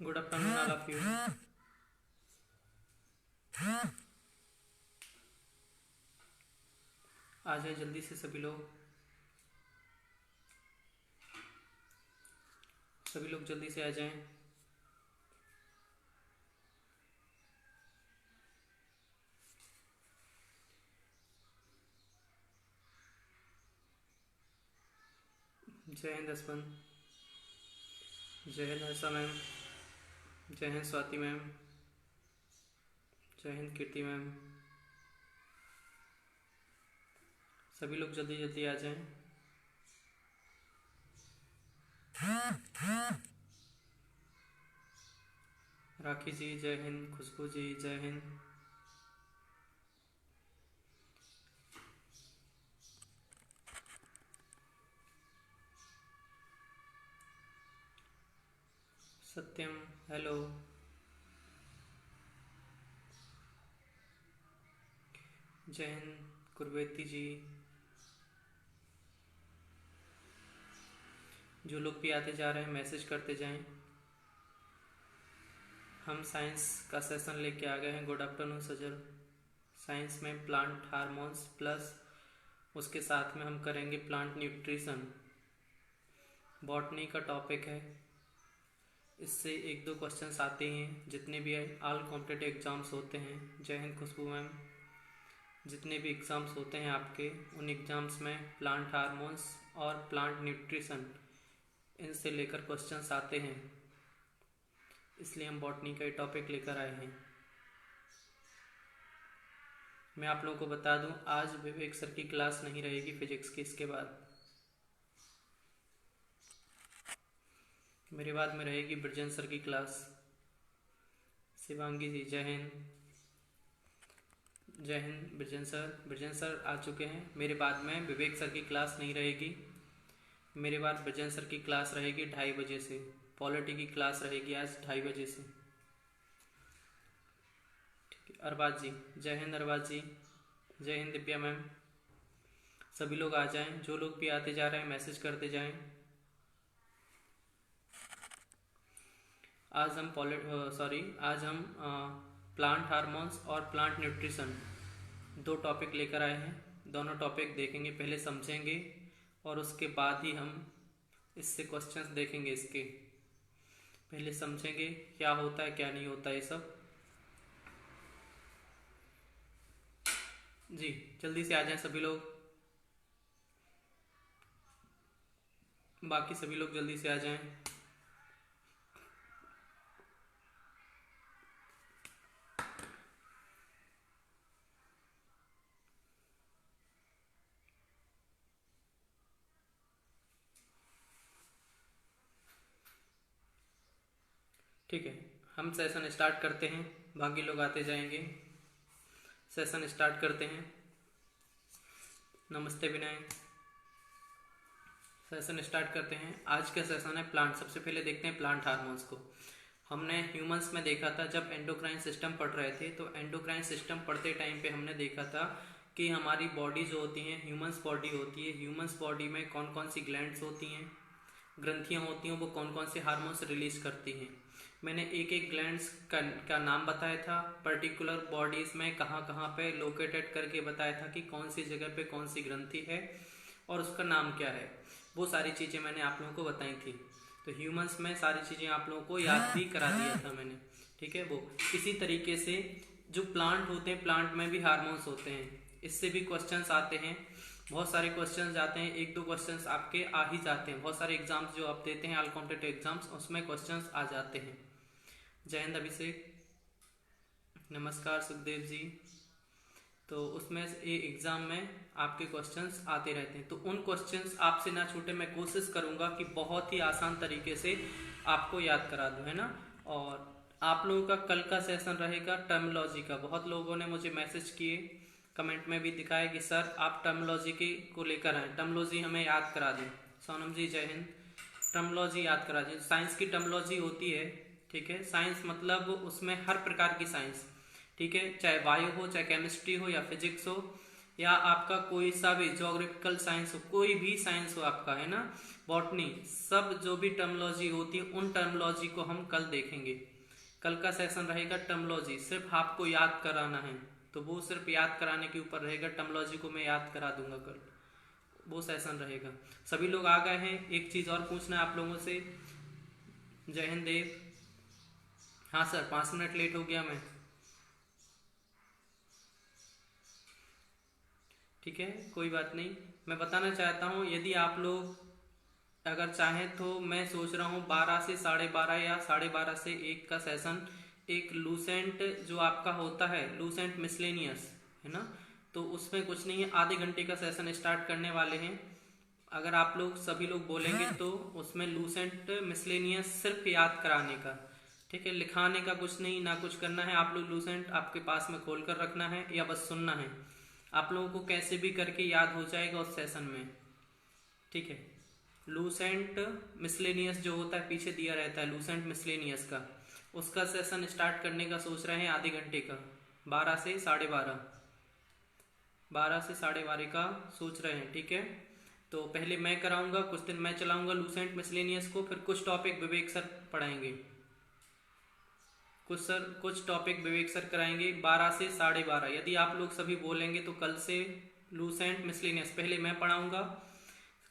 Good afternoon all of you. आ जाए जल्दी से सभी लोग जल्दी से आ जाएं। जय हिंद दसपन, जय हिंद हर्षा मैम, जय हिंद स्वाति मैम, जय हिंद कीर्ति मैम। सभी लोग जल्दी जल्दी आ जाएं। राखी जी जय हिंद, खुशबू जी जय हिंद। सत्यम हेलो। जय हिंद कुरवेती जी। जो लोग भी आते जा रहे हैं मैसेज करते जाएं। हम साइंस का सेशन लेके आ गए हैं। गुड आफ्टरनून सजल। साइंस में प्लांट हार्मोन्स प्लस उसके साथ में हम करेंगे प्लांट न्यूट्रिशन। बॉटनी का टॉपिक है। इससे एक दो क्वेश्चंस आते हैं जितने भी ऑल कॉम्पिटिटिव एग्जाम्स होते हैं। जय हिंद खुशबू मैम। जितने भी एग्ज़ाम्स होते हैं आपके, उन एग्ज़ाम्स में प्लांट हार्मोन्स और प्लांट न्यूट्रिशन इनसे लेकर क्वेश्चंस आते हैं, इसलिए हम बॉटनी का टॉपिक लेकर आए हैं। मैं आप लोगों को बता दूं, आज विवेक सर की क्लास नहीं रहेगी फिजिक्स की। इसके बाद मेरे बाद में रहेगी ब्रजन सर की क्लास। शिवांगी जी जय हिंद, जय हिंद ब्रजन सर। ब्रजन सर आ चुके हैं। मेरे बाद में विवेक सर की क्लास नहीं रहेगी। मेरे बाद ब्रजन सर की क्लास रहेगी 2:30 बजे से। पॉलिटी की क्लास रहेगी आज 2:30 बजे से। ठीक है। अरबाज जी जय हिंद। अरबाज जी जय हिंद। दिव्या मैम, सभी लोग आ जाएं। जो लोग भी आते जा रहे हैं मैसेज करते जाएं। आज हम प्लांट हार्मोन्स और प्लांट न्यूट्रिशन दो टॉपिक लेकर आए हैं। दोनों टॉपिक देखेंगे, पहले समझेंगे और उसके बाद ही हम इससे क्वेश्चंस देखेंगे। इसके पहले समझेंगे क्या होता है क्या नहीं होता ये सब। जी जल्दी से आ जाएं सभी लोग। बाकी सभी लोग जल्दी से आ जाएं। ठीक है, हम सेशन स्टार्ट करते हैं। बाकी लोग आते जाएंगे। सेशन स्टार्ट करते हैं। नमस्ते विनय। सेशन स्टार्ट करते हैं। आज का सेशन है प्लांट। सबसे पहले देखते हैं प्लांट हार्मोन्स को। हमने ह्यूमंस में देखा था, जब एंडोक्राइन सिस्टम पढ़ रहे थे तो एंडोक्राइन सिस्टम पढ़ते टाइम पे हमने देखा था कि हमारी बॉडी जो होती है, ह्यूमंस बॉडी होती है, ह्यूमंस बॉडी में कौन कौन सी ग्लैंड्स होती हैं, ग्रंथियाँ होती हैं, वो कौन कौन से हार्मोन्स रिलीज करती हैं। मैंने एक एक ग्लैंड्स का नाम बताया था, पर्टिकुलर बॉडीज में कहाँ कहाँ पे लोकेटेड करके बताया था कि कौन सी जगह पे कौन सी ग्रंथि है और उसका नाम क्या है। वो सारी चीज़ें मैंने आप लोगों को बताई थी। तो ह्यूमंस में सारी चीज़ें आप लोगों को याद भी करा दिया था मैंने। ठीक है। वो इसी तरीके से जो प्लांट होते हैं, प्लांट में भी हार्मोन्स होते हैं। इससे भी क्वेश्चंस आते हैं, बहुत सारे क्वेश्चंस आते हैं। एक दो क्वेश्चंस आपके आ ही जाते हैं। बहुत सारे एग्जाम्स जो आप देते हैं, ऑल कॉम्पिटिटिव एग्जाम्स, उसमें क्वेश्चंस आ जाते हैं। जय हिंद अभिषेक, नमस्कार सुखदेव जी। तो उसमें ये एग्जाम में आपके क्वेश्चंस आते रहते हैं, तो उन क्वेश्चंस आपसे ना छूटे। मैं कोशिश करूंगा कि बहुत ही आसान तरीके से आपको याद करा दूं, है ना। और आप लोगों का कल का सेशन रहेगा टर्मिनोलॉजी का। बहुत लोगों ने मुझे मैसेज किए, कमेंट में भी दिखाया कि सर आप टर्मिनोलॉजी को लेकर आए, टर्मिनोलॉजी हमें याद करा दें। सोनम जी जय हिंद। टर्मिनोलॉजी याद करा दें। साइंस की टर्मिनोलॉजी होती है, ठीक है। साइंस मतलब उसमें हर प्रकार की साइंस, ठीक है, चाहे बायो हो, चाहे केमिस्ट्री हो या फिजिक्स हो, या आपका कोई सा भी ज्योग्राफिकल साइंस हो, कोई भी साइंस हो आपका, है ना। बॉटनी, सब जो भी टर्मोलॉजी होती है उन टर्मोलॉजी को हम कल देखेंगे। कल का सेशन रहेगा टर्मोलॉजी, सिर्फ आपको याद कराना है, तो वो सिर्फ याद कराने के ऊपर रहेगा। टर्मोलॉजी को मैं याद करा दूंगा कल, वो सेशन रहेगा। सभी लोग आ गए हैं? एक चीज और पूछना है आप लोगों से। जय हिंद देव। हाँ सर, 5 मिनट लेट हो गया मैं। ठीक है, कोई बात नहीं। मैं बताना चाहता हूँ, यदि आप लोग अगर चाहें तो मैं सोच रहा हूँ 12 से 12:30 या 12:30 से 1 का सेशन, एक लूसेंट जो आपका होता है, लूसेंट मिसलेनियस है ना, तो उसमें कुछ नहीं है, आधे घंटे का सेशन स्टार्ट करने वाले हैं। अगर आप लोग सभी लोग बोलेंगे तो उसमें लूसेंट मिसलेनियस सिर्फ याद कराने का, ठीक है, लिखाने का कुछ नहीं, ना कुछ करना है। आप लोग लूसेंट आपके पास में खोल कर रखना है या बस सुनना है। आप लोगों को कैसे भी करके याद हो जाएगा उस सेशन में, ठीक है। लूसेंट मिसलेनियस जो होता है पीछे दिया रहता है, लूसेंट मिसलेनियस का, उसका सेशन स्टार्ट करने का सोच रहे हैं आधे घंटे का, 12 से 12:30, 12 से 12:30 का सोच रहे हैं, ठीक है। तो पहले मैं कराऊंगा, कुछ दिन मैं चलाऊंगा लूसेंट मिसलेनियस को, फिर कुछ टॉपिक विवेक सर पढ़ाएंगे, कुछ टॉपिक विवेक सर कराएंगे 12 से 12:30। यदि आप लोग सभी बोलेंगे तो कल से लूसेंट मिसलेनियस पहले मैं पढ़ाऊंगा,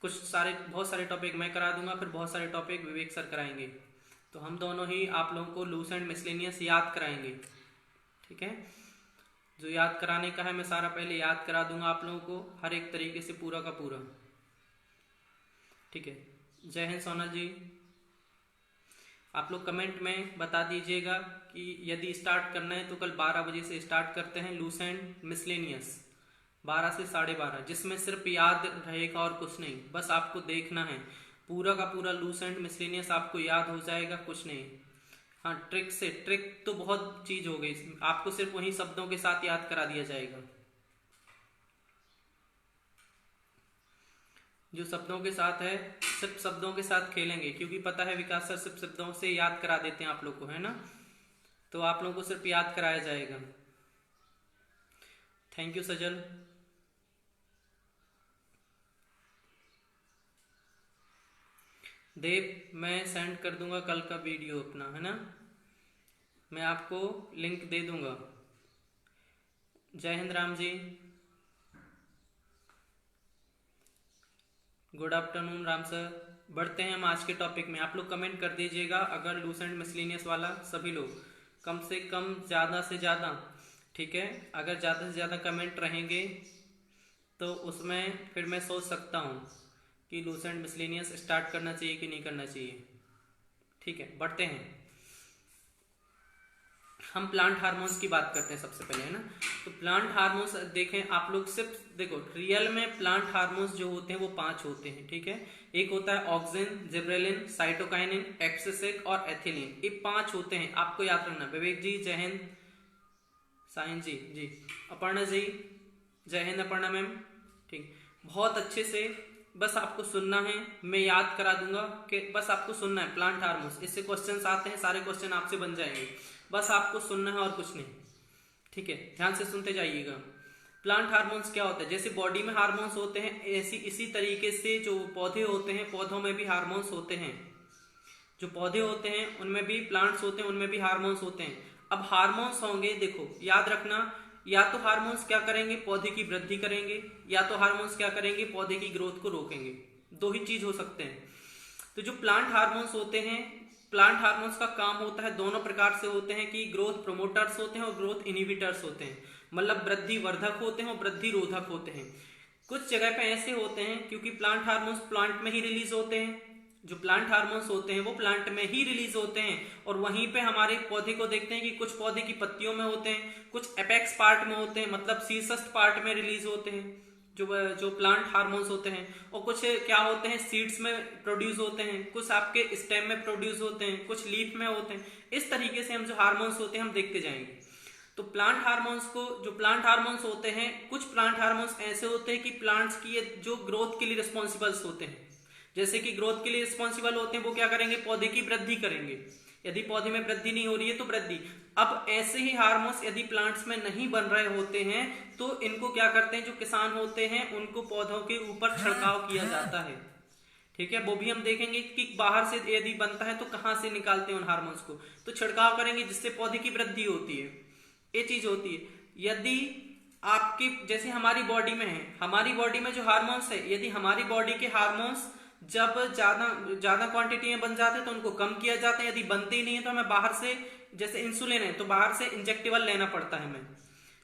बहुत सारे टॉपिक मैं करा दूंगा, फिर बहुत सारे टॉपिक विवेक सर कराएंगे। तो हम दोनों ही आप लोगों को लूसेंट मिसलेनियस याद कराएंगे, ठीक है। जो याद कराने का है मैं सारा पहले याद करा दूंगा आप लोगों को, हर एक तरीके से पूरा का पूरा, ठीक है। जय हिंद सोनल जी। आप लोग कमेंट में बता दीजिएगा कि यदि स्टार्ट करना है तो कल 12 बजे से स्टार्ट करते हैं लूसेंट मिसलेनियस, 12 से 12:30, जिसमें सिर्फ याद रहेगा और कुछ नहीं, बस आपको देखना है, पूरा का पूरा लूसेंट मिसलेनियस आपको याद हो जाएगा, कुछ नहीं। हाँ, ट्रिक तो बहुत चीज हो गई, आपको सिर्फ वही शब्दों के साथ याद करा दिया जाएगा, जो शब्दों के साथ है, सिर्फ शब्दों के साथ खेलेंगे, क्योंकि पता है विकास सर सिर्फ शब्दों से याद करा देते हैं आप लोग को, है ना, तो आप लोगों को सिर्फ याद कराया जाएगा। थैंक यू सजल। देव, मैं सेंड कर दूंगा कल का वीडियो अपना, है ना, मैं आपको लिंक दे दूंगा। जय Hind Ram ji, good afternoon Ram sir. बढ़ते हैं हम आज के टॉपिक में। आप लोग कमेंट कर दीजिएगा अगर लूसेंट मिसलेनियस वाला, सभी लोग कम से कम ज़्यादा से ज़्यादा, ठीक है, अगर ज़्यादा से ज़्यादा कमेंट रहेंगे तो उसमें फिर मैं सोच सकता हूँ कि लूसेंट मिसलेनियस स्टार्ट करना चाहिए कि नहीं करना चाहिए, ठीक है। बढ़ते हैं, हम प्लांट हार्मोन्स की बात करते हैं सबसे पहले, है ना। तो प्लांट हार्मोन्स देखें आप लोग, सिर्फ देखो रियल में प्लांट हार्मोन्स जो होते हैं वो 5 होते हैं, ठीक है। एक होता है ऑक्सिन, जिब्रेलिन, साइटोकाइनिन, एक्सेसिक और एथिलीन, ये 5 होते हैं, आपको याद रखना। विवेक जी जय हिंद, साइन जी, अपर्णा जी जय हिंद, अपर्णा मैम, ठीक, बहुत अच्छे से बस आपको सुनना है, मैं याद करा दूंगा कि बस आपको सुनना है प्लांट हार्मोन्स, इससे क्वेश्चंस आते हैं, सारे क्वेश्चन आपसे बन जाएंगे, बस आपको सुनना है और कुछ नहीं, ठीक है, ध्यान से सुनते जाइएगा। प्लांट हार्मोन्स क्या होता है, जैसे बॉडी में हार्मोन्स होते हैं, इसी तरीके से जो पौधे होते हैं, पौधों में भी हार्मोन्स होते हैं, जो पौधे होते हैं उनमें भी, प्लांट्स होते हैं उनमें भी हार्मोन्स होते हैं। अब हार्मोन्स होंगे, देखो याद रखना, या तो हार्मोन्स क्या करेंगे, पौधे की वृद्धि करेंगे, या तो हार्मोन्स क्या करेंगे, पौधे की ग्रोथ को रोकेंगे, दो ही चीज हो सकते हैं। तो जो प्लांट हार्मोन्स होते हैं, प्लांट हार्मोन्स का काम होता है, दोनों प्रकार से होते हैं कि ग्रोथ प्रोमोटर्स होते हैं और ग्रोथ इनहिबिटर्स होते हैं, मतलब वृद्धि वर्धक होते हैं और वृद्धि रोधक होते हैं। कुछ जगह पे ऐसे होते हैं क्योंकि प्लांट हार्मोन्स प्लांट में ही रिलीज होते हैं, जो प्लांट हार्मोन्स होते हैं वो प्लांट में ही रिलीज होते हैं, और वहीं पे हमारे पौधे को देखते हैं कि कुछ पौधे की पत्तियों में होते हैं, कुछ एपेक्स पार्ट में होते हैं, मतलब शीर्षस्थ पार्ट में रिलीज होते हैं जो प्लांट हार्मोन्स होते हैं, और कुछ क्या होते हैं सीड्स में प्रोड्यूस होते हैं, कुछ आपके स्टेम में प्रोड्यूस होते हैं, कुछ लीफ में होते हैं। इस तरीके से हम जो हार्मोन्स होते हैं हम देखते जाएंगे। तो प्लांट हार्मोन्स को, जो प्लांट हार्मोन्स होते हैं, कुछ प्लांट हार्मोन्स ऐसे होते हैं कि प्लांट्स की जो ग्रोथ के लिए रिस्पॉन्सिबल्स होते हैं, जैसे कि ग्रोथ के लिए रिस्पॉन्सिबल होते हैं, वो क्या करेंगे, पौधे की वृद्धि करेंगे, यदि पौधे में वृद्धि नहीं हो रही है तो वृद्धि। अब ऐसे ही हार्मोन्स यदि प्लांट्स में नहीं बन रहे होते हैं तो इनको क्या करते हैं, जो किसान होते हैं उनको पौधों के ऊपर छिड़काव किया जाता है, ठीक है, वो भी हम देखेंगे कि बाहर से यदि बनता है तो कहाँ से निकालते हैं उन हार्मोन्स को, तो छिड़काव करेंगे जिससे पौधे की वृद्धि होती है, ये चीज होती है। यदि आपकी जैसे हमारी बॉडी में है, हमारी बॉडी में जो हार्मोन्स है, यदि हमारी बॉडी के हार्मोन्स जब ज्यादा क्वांटिटी में बन जाते हैं तो उनको कम किया जाता है, यदि बनते ही नहीं है तो हमें बाहर से, जैसे इंसुलिन है तो बाहर से इंजेक्टेबल लेना पड़ता है हमें,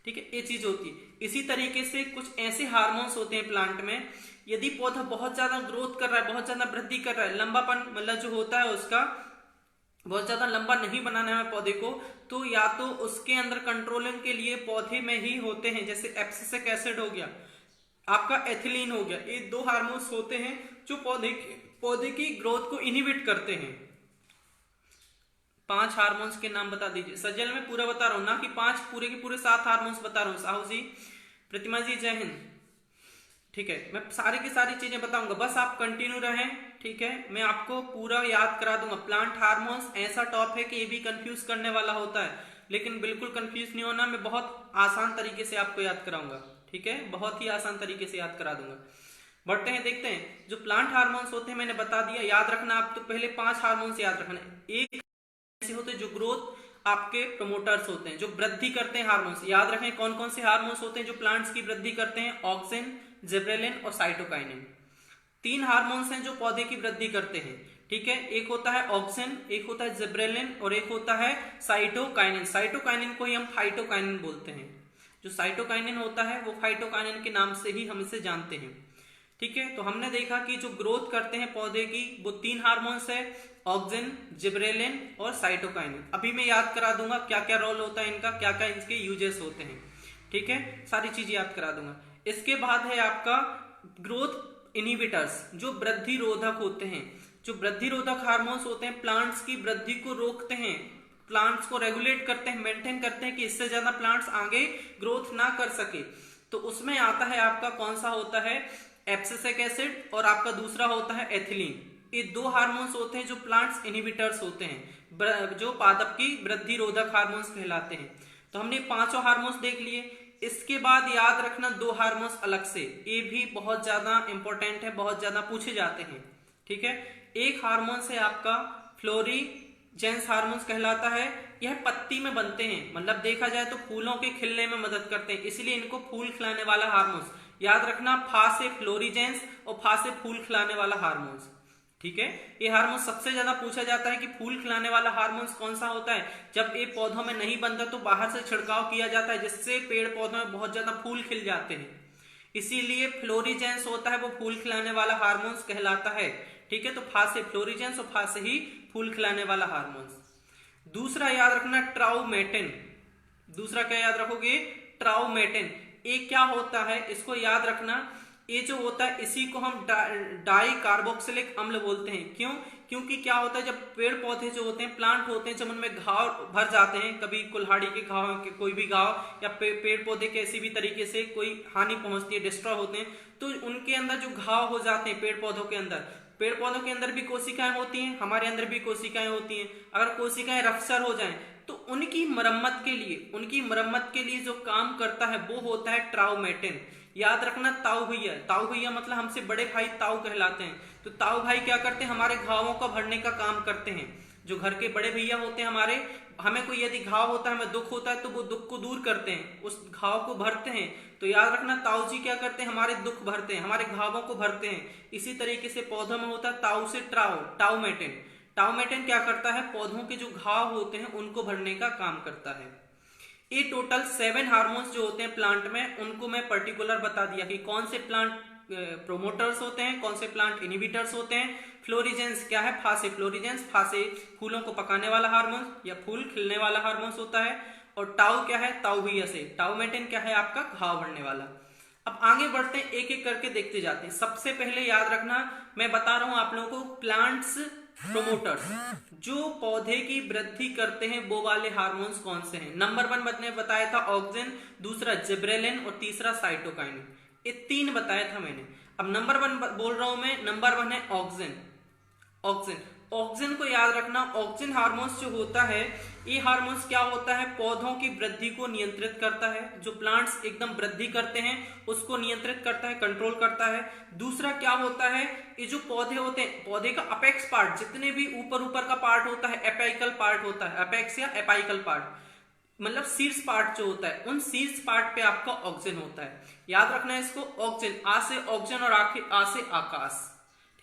ठीक है, ये चीज होती है। इसी तरीके से कुछ ऐसे हार्मोन्स होते हैं प्लांट में, यदि पौधा बहुत ज्यादा ग्रोथ कर रहा है, बहुत ज्यादा वृद्धि कर रहा है, लंबापन मतलब जो होता है उसका बहुत ज्यादा लंबा नहीं बनाना है पौधे को, तो या तो उसके अंदर कंट्रोलिंग के लिए पौधे में ही होते हैं, जैसे एब्सिसिक एसिड हो गया, आपका एथिलीन हो गया, ये दो हार्मोन्स होते हैं जो पौधे की ग्रोथ को इनहिबिट करते हैं। 5 हार्मोन्स के नाम बता दीजिए। सजल में पूरा बता रहा हूं ना कि 5 पूरे के पूरे 7 हार्मोन्स बता रहा हूं। साहू जी, प्रतिमा जी, जय हिंद। ठीक है, मैं सारी की सारी चीजें बताऊंगा, बस आप कंटिन्यू रहें, ठीक है, मैं आपको पूरा याद करा दूंगा। प्लांट हार्मोन्स ऐसा टॉप है कि ये भी कंफ्यूज करने वाला होता है, लेकिन बिल्कुल कंफ्यूज नहीं होना, मैं बहुत आसान तरीके से आपको याद कराऊंगा, ठीक है, बहुत ही आसान तरीके से याद करा दूंगा। बढ़ते हैं, देखते हैं जो प्लांट हार्मोन्स होते हैं, मैंने बता दिया, याद रखना आप तो पहले 5 हार्मोन्स याद रखना। एक ऐसे होते हैं जो ग्रोथ आपके प्रमोटर्स होते हैं, जो वृद्धि करते हैं हार्मोन्स, याद रखें कौन कौन से हार्मोन्स होते हैं जो प्लांट्स की वृद्धि करते हैं, ऑक्सिन, जिब्रेलिन और साइटोकाइनिन। 3 हार्मोन्स हैं जो पौधे की वृद्धि करते हैं, ठीक है, एक होता है ऑक्सिन, एक होता है जिब्रेलिन और एक होता है साइटोकाइनिन। साइटोकाइनिन को ही हम फाइटोकाइनिन बोलते हैं। जो साइटोकाइनिन होता है वो फाइटोकाइनिन के नाम से ही हम इसे जानते हैं, ठीक है। तो हमने देखा कि जो ग्रोथ करते हैं पौधे की वो 3 हार्मोन्स है, ऑक्सिन, जिब्रेलिन और साइटोकाइनिन। अभी मैं याद करा दूंगा क्या क्या रोल होता है इनका, क्या क्या इनके यूजेस होते हैं, ठीक है, सारी चीज याद करा दूंगा। इसके बाद है आपका ग्रोथ इनहिबिटर्स, जो वृद्धि रोधक होते हैं। जो वृद्धि रोधक हार्मोन्स होते हैं प्लांट्स की वृद्धि को रोकते हैं, प्लांट्स को रेगुलेट करते हैं, मेंटेन करते हैं कि इससे ज्यादा प्लांट्स आगे ग्रोथ ना कर सके। तो उसमें आता है आपका कौन सा होता है, एब्सिसिक एसिड, और आपका दूसरा होता है एथिलीन। ये 2 हार्मोन्स होते हैं जो प्लांट्स इनहिबिटर्स होते हैं, जो पादप की वृद्धि रोधक हार्मोन्स कहलाते हैं। तो हमने 5 हार्मोन्स देख लिए। इसके बाद याद रखना 2 हार्मोन्स अलग से, ये भी बहुत ज्यादा इंपॉर्टेंट है, बहुत ज्यादा पूछे जाते हैं, ठीक है। एक हार्मोन है आपका फ्लोरीजेंस हार्मोन्स कहलाता है, यह पत्ती में बनते हैं, मतलब देखा जाए तो फूलों के खिलने में मदद करते हैं, इसलिए इनको फूल खिलाने वाला हार्मोन्स याद रखना, फा से फ्लोरीजेंस और फा से फूल खिलाने वाला हार्मोन्स, ठीक है। ये हार्मोन सबसे ज्यादा पूछा जाता है कि फूल खिलाने वाला हार्मोन्स कौन सा होता है। जब ये पौधों में नहीं बनता तो बाहर से छिड़काव किया जाता है, जिससे पेड़ पौधों में बहुत ज्यादा फूल खिल जाते हैं, इसीलिए फ्लोरीजेंस होता है वो फूल खिलाने वाला हार्मोन्स कहलाता है, ठीक है। तो फा से फ्लोरीजेंस और फा से ही फूल खिलाने वाला हार्मोन्स। दूसरा याद रखना ट्राउमेटिन, दूसरा क्या याद रखोगे, ट्राउमेटिन। ये क्या होता है इसको याद रखना, ये जो होता है इसी को हम डाई कार्बोक्सिलिक अम्ल बोलते हैं। क्यों, क्योंकि क्या होता है जब पेड़ पौधे जो होते हैं, प्लांट होते हैं, जब उनमें घाव भर जाते हैं, कभी कुल्हाड़ी के घाव, कोई भी घाव या पेड़ पौधे किसी भी तरीके से कोई हानि पहुंचती है, डिस्ट्रॉय होते हैं, तो उनके अंदर जो घाव हो जाते हैं पेड़ पौधों के अंदर, पेड़ पौधों के अंदर भी कोशिकाएं होती हैं, हमारे अंदर भी कोशिकाएं होती हैं, अगर कोशिकाएं रफ्सर हो जाएं तो उनकी मरम्मत के लिए जो काम करता है वो होता है ट्राउमेटिन। याद रखना ताऊ भैया मतलब हमसे बड़े भाई ताऊ कहलाते हैं। तो ताऊ भाई क्या करते हैं, हमारे घावों को भरने का काम करते हैं। जो घर के बड़े भैया होते हैं हमारे, हमें कोई यदि घाव होता है, हमें दुख होता है, तो वो दुख को दूर करते हैं, उस घाव को भरते हैं। तो याद रखना ताऊ जी क्या करते हैं, हमारे दुख भरते हैं, हमारे घावों को भरते हैं। इसी तरीके से पौधों में होता है ताऊ से टाउमेटिन। टाउमेटिन क्या करता है, पौधों के जो घाव होते हैं उनको भरने का काम करता है। ये टोटल 7 हार्मोन्स जो होते हैं प्लांट में, उनको मैं पर्टिकुलर बता दिया कि कौन से प्लांट प्रोमोटर्स होते हैं, कौन से प्लांट इनहिबिटर्स होते हैं। फ्लोरीजेंस क्या है, फा से फ्लोरीजेंस, फा से फूलों को पकाने वाला हार्मोन या फूल खिलने वाला हार्मोन होता है। और टाउ क्या है, ताऊ भैया से। टाउमेटिन क्या है, आपका घाव भरने वाला। अब आगे बढ़ते हैं, एक एक करके देखते जाते हैं। सबसे पहले याद रखना, मैं बता रहा हूं आप लोगों को प्लांट्स प्रोमोटर्स, जो पौधे की वृद्धि करते हैं वो वाले हार्मोन्स कौन से हैं। नंबर 1 मैंने बताया था ऑक्सिन, दूसरा जिब्रेलिन और तीसरा साइटोकाइनिन। ये 3 बताया था मैंने। अब नंबर 1 बोल रहा हूं मैं, नंबर 1 है ऑक्सिन। ऑक्सिन को याद रखना, ऑक्सिन हार्मोन्स जो होता है, ये हार्मोन्स क्या होता है, पौधों की वृद्धि को नियंत्रित करता है। जो प्लांट्स एकदम वृद्धि करते हैं उसको नियंत्रित करता है, कंट्रोल करता है। दूसरा क्या होता है, ये जो पौधे होते हैं, पौधे का अपेक्स पार्ट, जितने भी ऊपर का पार्ट होता है, एपाइकल पार्ट होता है, अपेक्स या एपाइकल पार्ट मतलब शीर्ष पार्ट जो होता है, उन शीर्ष पार्ट पे आपका ऑक्सिन होता है। याद रखना है इसको, ऑक्सिन, आ से ऑक्सिन और आ से आकाश।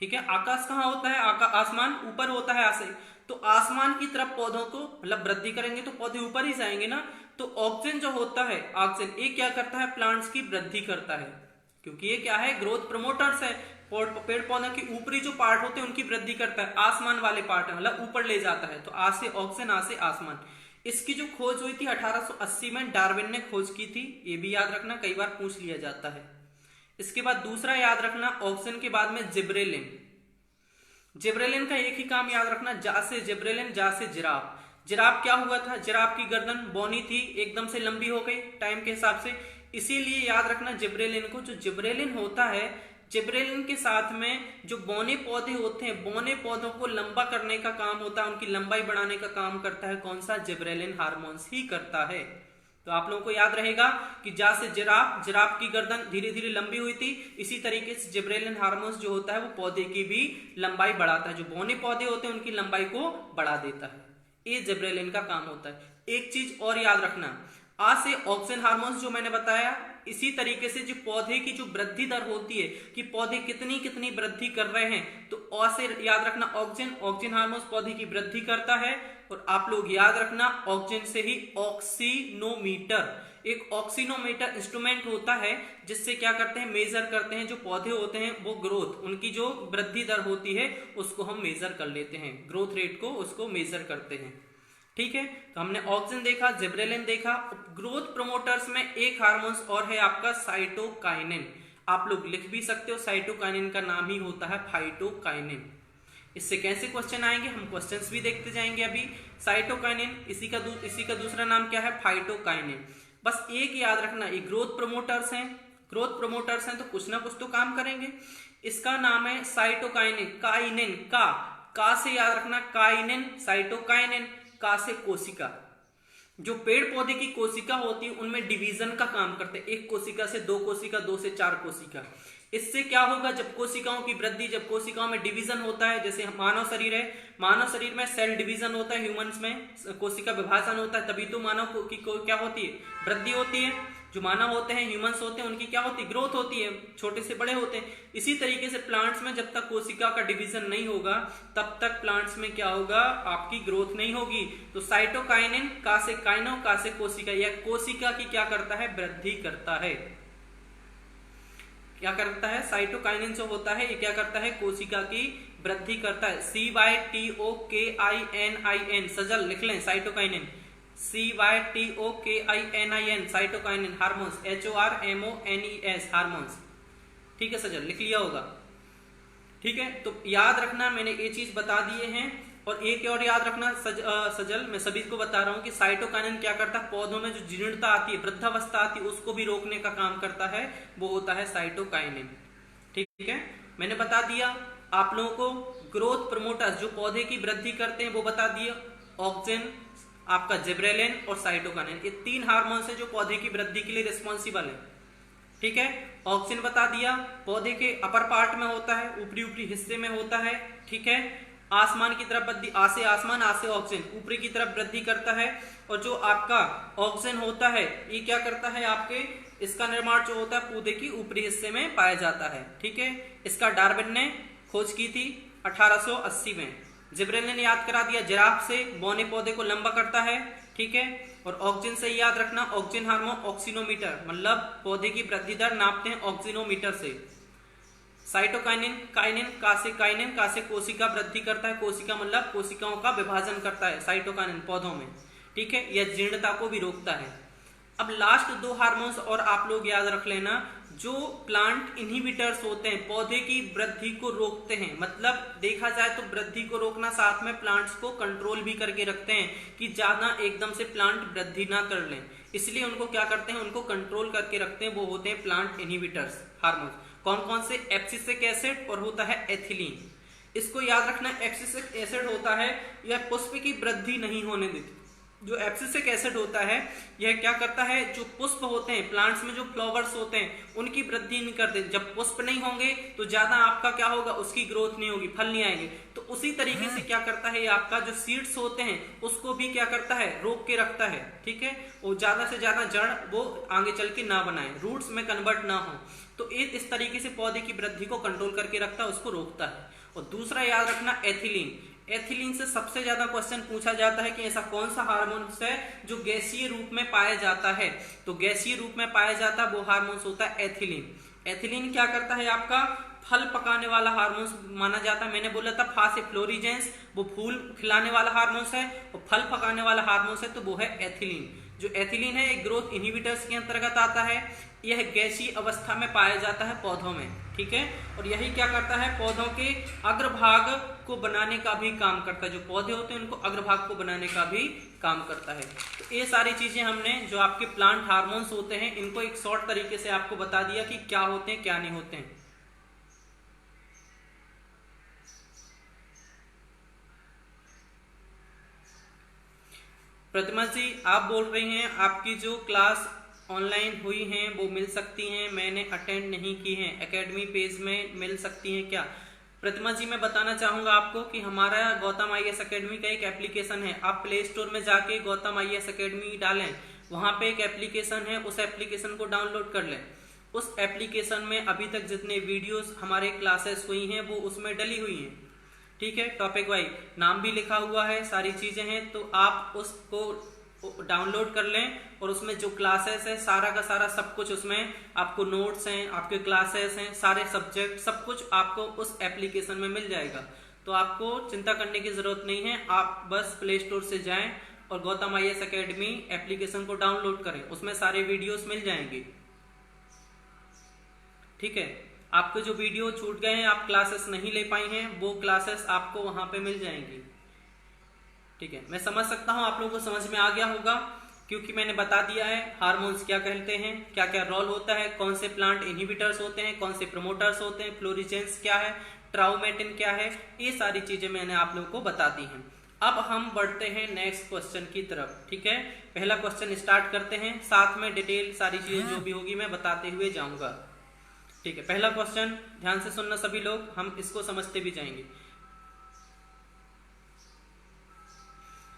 ठीक है, आकाश कहाँ होता है, आसमान ऊपर होता है आ से, तो आसमान की तरफ पौधों को मतलब वृद्धि करेंगे तो पौधे ऊपर ही जाएंगे ना। तो ऑक्सिन जो होता है, ऑक्सिन, ये क्या करता है, प्लांट्स की वृद्धि करता है, क्योंकि ये क्या है, ग्रोथ प्रमोटर्स है। पेड़ पौधों के ऊपरी जो पार्ट होते हैं उनकी वृद्धि करता है, आसमान वाले पार्ट है मतलब ऊपर ले जाता है। तो आ से ऑक्सिन, आ से आसमान। इसकी जो खोज हुई थी 1880 में, डार्विन ने खोज की थी, ये भी याद रखना, कई बार पूछ लिया जाता है। इसके बाद दूसरा याद रखना, ऑक्सिन के बाद में जिब्रेलिन। जिब्रेलिन का एक ही काम याद रखना, जा से जिब्रेलिन, जा से जिराफ। जिराफ क्या हुआ था, जिराफ की गर्दन बौनी थी, एकदम से लंबी हो गई टाइम के हिसाब से, इसीलिए याद रखना जिब्रेलिन को। जो जिब्रेलिन होता है, जिब्रेलिन के साथ में जो बौने पौधे होते हैं, बौने पौधों को लंबा करने का काम होता है, उनकी लंबाई बढ़ाने का काम करता है कौन सा, जिब्रेलिन हार्मोन्स ही करता है। तो आप लोगों को याद रहेगा कि जा से जिराफ, जिराफ की गर्दन धीरे धीरे लंबी हुई थी, इसी तरीके से जिब्रेलिन हार्मोन्स जो होता है वो पौधे की भी लंबाई बढ़ाता है, जो बौने पौधे होते हैं उनकी लंबाई को बढ़ा देता है, ये जिब्रेलिन का काम होता है। एक चीज और याद रखना, आ से ऑक्सिन हार्मोन्स जो मैंने बताया, इसी तरीके से जो पौधे की जो वृद्धि दर होती है कि पौधे कितनी कितनी वृद्धि कर रहे हैं, तो आ से याद रखना ऑक्सिन, ऑक्सिन हार्मोन्स पौधे की वृद्धि करता है। और आप लोग याद रखना ऑक्सिन से ही ऑक्सीनोमीटर, एक ऑक्सीनोमीटर इंस्ट्रूमेंट होता है जिससे क्या करते हैं, मेजर करते हैं जो पौधे होते हैं वो ग्रोथ, उनकी जो वृद्धि दर होती है उसको हम मेजर कर लेते हैं, ग्रोथ रेट को उसको मेजर करते हैं। ठीक है, तो हमने ऑक्सिन देखा, जिब्रेलिन देखा। ग्रोथ प्रमोटर्स में एक हार्मोन्स और है आपका साइटोकाइनिन, आप लोग लिख भी सकते हो, साइटोकाइनिन का नाम ही होता है फाइटोकाइनिन। इससे कैसे क्वेश्चन आएंगे, हम क्वेश्चंस भी देखते जाएंगे अभी। साइटोकाइनिन, इसी का दूसरा नाम क्या है, फाइटोकाइनिन। बस एक याद रखना, ये ग्रोथ प्रमोटर्स हैं, ग्रोथ प्रमोटर्स हैं तो कुछ ना कुछ तो काम करेंगे। इसका नाम है साइटोकाइनिन, काइनिन, का से याद रखना काइनिन, साइटोकाइनिन, का से कोशिका। जो पेड़ पौधे की कोशिका होती है उनमें डिवीजन का काम करते हैं, एक कोशिका से दो कोशिका, दो से चार कोशिका। इससे क्या होगा, जब कोशिकाओं की वृद्धि, जब कोशिकाओं में डिवीजन होता है, जैसे मानव शरीर है, मानव शरीर में सेल डिवीजन होता है, ह्यूमंस में कोशिका विभाजन होता है, तभी तो मानव की क्या होती है, वृद्धि होती है। जो मानव होते हैं, ह्यूमंस होते हैं, उनकी क्या होती है, ग्रोथ होती है, छोटे से बड़े होते हैं। इसी तरीके से प्लांट्स में जब तक कोशिका का डिवीजन नहीं होगा तब तक प्लांट्स में क्या होगा, आपकी ग्रोथ नहीं होगी। तो साइटोकाइनिन, का से काइनो, का से कोशिका, यह कोशिका की क्या करता है, वृद्धि करता है। क्या करता है, साइटोकाइनिन जो होता है ये क्या करता है, कोशिका की वृद्धि करता है। CYTOKININ, सजल लिख लें, cytokinin, CYTOKININ, cytokinin hormones, HORMONES hormones. ठीक है सजल, लिख लिया होगा। ठीक है, तो याद रखना, मैंने ये चीज बता दिए हैं। और एक और याद रखना सजल, मैं सभी को बता रहा हूं कि साइटोकाइनिन क्या करता है, पौधों में जो जीर्णता आती है, वृद्धावस्था आती है, उसको भी रोकने का काम करता है, वो होता है साइटोकाइनिन। ठीक है, मैंने बता दिया आप लोगों को। ग्रोथ प्रमोटर्स जो पौधे की वृद्धि करते हैं वो बता दिए, ऑक्सिन, आपका जिब्रेलिन और साइटोकाइनिन, ये तीन हार्मोन्स है जो पौधे की वृद्धि के लिए रिस्पॉन्सिबल है। ठीक है, ऑक्सिन बता दिया, पौधे के अपर पार्ट में होता है, ऊपरी हिस्से में होता है। ठीक है, आसमान की तरफ वृद्धि, आ से आसमान, आ से ऑक्सिन, ऊपरी की तरफ वृद्धि करता है। और जो आपका ऑक्सिन होता है ये क्या करता है, आपके इसका निर्माण जो होता है पौधे की ऊपरी हिस्से में पाया जाता है। ठीक है, इसका डार्विन ने खोज की थी 1880 में। जिब्रेलिन याद करा दिया, जिराफ से बौने पौधे को लंबा करता है। ठीक है, और ऑक्सिन से याद रखना, ऑक्सिन हार्मोन ऑक्सीनोमीटर, मतलब पौधे की वृद्धि दर नापते हैं ऑक्सीनोमीटर से। साइटोकाइनिन, काइनिन, का से कोशिका वृद्धि करता है, कोशिका मतलब कोशिकाओं का विभाजन करता है साइटोकाइनिन पौधों में। ठीक है, यह जीर्णता को भी रोकता है। अब लास्ट दो हार्मोन्स और आप लोग याद रख लेना, जो प्लांट इनहिबिटर्स होते हैं, पौधे की वृद्धि को रोकते हैं, मतलब देखा जाए तो वृद्धि को रोकना, साथ में प्लांट्स को कंट्रोल भी करके रखते हैं कि ज्यादा एकदम से प्लांट वृद्धि ना कर लें, इसलिए उनको क्या करते हैं, उनको कंट्रोल करके रखते हैं, वो होते हैं प्लांट इनहिबिटर्स हार्मोन्स। कौन कौन से, एब्सिसिक एसिड और होता है एथिलीन। इसको याद रखना, एब्सिसिक एसिड होता है यह पुष्प की वृद्धि नहीं होने देती। जो एब्सिसिक एसिड होता है यह क्या करता है, जो पुष्प होते हैं प्लांट्स में, जो फ्लावर्स होते हैं उनकी वृद्धि नहीं करते। जब पुष्प नहीं होंगे तो ज्यादा आपका क्या होगा, उसकी ग्रोथ नहीं होगी, फल नहीं आएंगे। तो उसी तरीके से क्या करता है, ये आपका जो सीड्स होते हैं उसको भी क्या करता है, रोक के रखता है। ठीक है, वो ज्यादा से ज्यादा जड़ वो आगे चल के ना बनाए, रूट्स में कन्वर्ट ना हो। तो इस तरीके से पौधे की वृद्धि को कंट्रोल करके रखता है, उसको रोकता है। और दूसरा याद रखना एथिलीन। एथिलीन से सबसे ज्यादा क्वेश्चन पूछा जाता है कि ऐसा कौन सा हार्मोन है जो गैसीय रूप में पाया जाता है। तो गैसीय रूप में पाया जाता है वो हार्मोन होता है एथिलीन। एथिलीन क्या करता है, आपका फल पकाने वाला हार्मोन माना जाता है। मैंने बोला था फासे फ्लोरिजेंस, वो फूल खिलाने वाला हार्मोन है, और फल पकाने वाला हार्मोन है तो वो है एथिलीन। जो एथिलीन है एक ग्रोथ इनहिबिटर्स के अंतर्गत आता है। यह गैसीय अवस्था में पाया जाता है पौधों में। ठीक है, और यही क्या करता है, पौधों के अग्रभाग को बनाने का भी काम करता है। जो पौधे होते हैं उनको अग्रभाग को बनाने का भी काम करता है। तो ये सारी चीजें हमने जो आपके प्लांट हार्मोन्स होते हैं इनको एक शॉर्ट तरीके से आपको बता दिया कि क्या होते हैं क्या नहीं होते हैं। प्रतिमा जी आप बोल रही हैं आपकी जो क्लास ऑनलाइन हुई हैं वो मिल सकती हैं, मैंने अटेंड नहीं की हैं, एकेडमी पेज में मिल सकती हैं क्या? प्रतिमा जी मैं बताना चाहूंगा आपको कि हमारा गौतम आईएएस एकेडमी का एक एप्लीकेशन है। आप प्ले स्टोर में जाके गौतम आईएएस एकेडमी डालें, वहां पे एक एप्लीकेशन है, उस एप्लीकेशन को डाउनलोड कर लें। उस एप्लीकेशन में अभी तक जितने वीडियोस हमारे क्लासेस हुई हैं वो उसमें डली हुई हैं। ठीक है, टॉपिक वाइज नाम भी लिखा हुआ है, सारी चीजें हैं, तो आप उसको डाउनलोड कर लें और उसमें जो क्लासेस है सारा का सारा सब कुछ, उसमें आपको नोट्स हैं, आपके क्लासेस हैं, सारे सब्जेक्ट सब कुछ आपको उस एप्लीकेशन में मिल जाएगा। तो आपको चिंता करने की जरूरत नहीं है, आप बस प्ले स्टोर से जाएं और गौतम आईएएस एकेडमी एप्लीकेशन को डाउनलोड करें, उसमें सारे वीडियोस मिल जाएंगे। ठीक है, आपके जो वीडियो छूट गए हैं, आप क्लासेस नहीं ले पाई हैं, वो क्लासेस आपको वहां पे मिल जाएंगी। ठीक है, मैं समझ सकता हूं आप लोगों को समझ में आ गया होगा, क्योंकि मैंने बता दिया है हार्मोन्स क्या कहते हैं, क्या क्या रोल होता है, कौन से प्लांट इनहिबिटर्स होते हैं, कौन से प्रमोटर्स होते हैं, फ्लोरिजेंस क्या है, ट्राउमेटिन क्या है, ये सारी चीजें मैंने आप लोगों को बता दी हैं। अब हम बढ़ते हैं नेक्स्ट क्वेश्चन की तरफ। ठीक है, पहला क्वेश्चन स्टार्ट करते हैं, साथ में डिटेल सारी चीजें जो भी होगी मैं बताते हुए जाऊंगा। ठीक है, पहला क्वेश्चन ध्यान से सुनना सभी लोग, हम इसको समझते भी जाएंगे।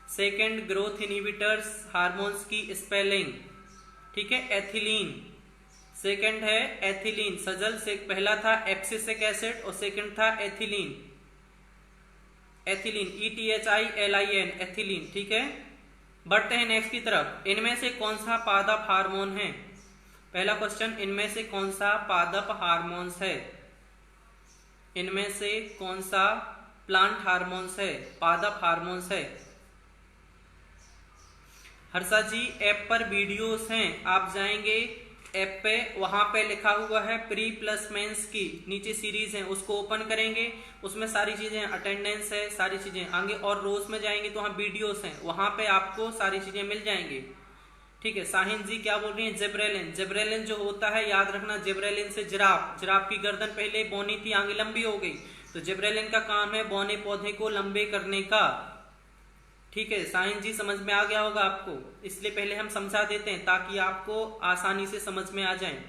सेकेंड ग्रोथ इनहिबिटर्स हार्मोन्स की स्पेलिंग। ठीक है, एथिलीन सेकेंड है, एथिलीन सजल से पहला था एब्सिसिक एसिड और सेकेंड था एथिलीन। Ethylene ETHILIN ethylene. ठीक है, बढ़ते हैं नेक्स्ट की तरफ। इनमें से कौन सा पादप हार्मोन है? पहला क्वेश्चन, इनमें से कौन सा पादप हार्मोन्स है? इनमें से कौन सा प्लांट हार्मोन्स है, पादप हार्मोन्स है? हर्षा जी ऐप पर वीडियोस हैं, आप जाएंगे ऐप पे, वहां पे लिखा हुआ है प्री प्लस मेंस की नीचे सीरीज है, उसको ओपन करेंगे, उसमें सारी चीजें अटेंडेंस है, सारी चीजें आगे, और रोज में जाएंगे तो वहां वीडियोस हैं, वहां पे आपको सारी चीजें मिल जाएंगी। ठीक है, साहिन जी क्या बोल रही हैं? जिब्रेलिन। जिब्रेलिन जो होता है याद रखना, जिब्रेलिन से जिराफ, जिराफ की गर्दन पहले बौनी थी, आगे लंबी हो गई, तो जिब्रेलिन का काम है बौने पौधे को लंबे करने का। ठीक है, साहिन जी समझ में आ गया होगा आपको, इसलिए पहले हम समझा देते हैं ताकि आपको आसानी से समझ में आ जाए।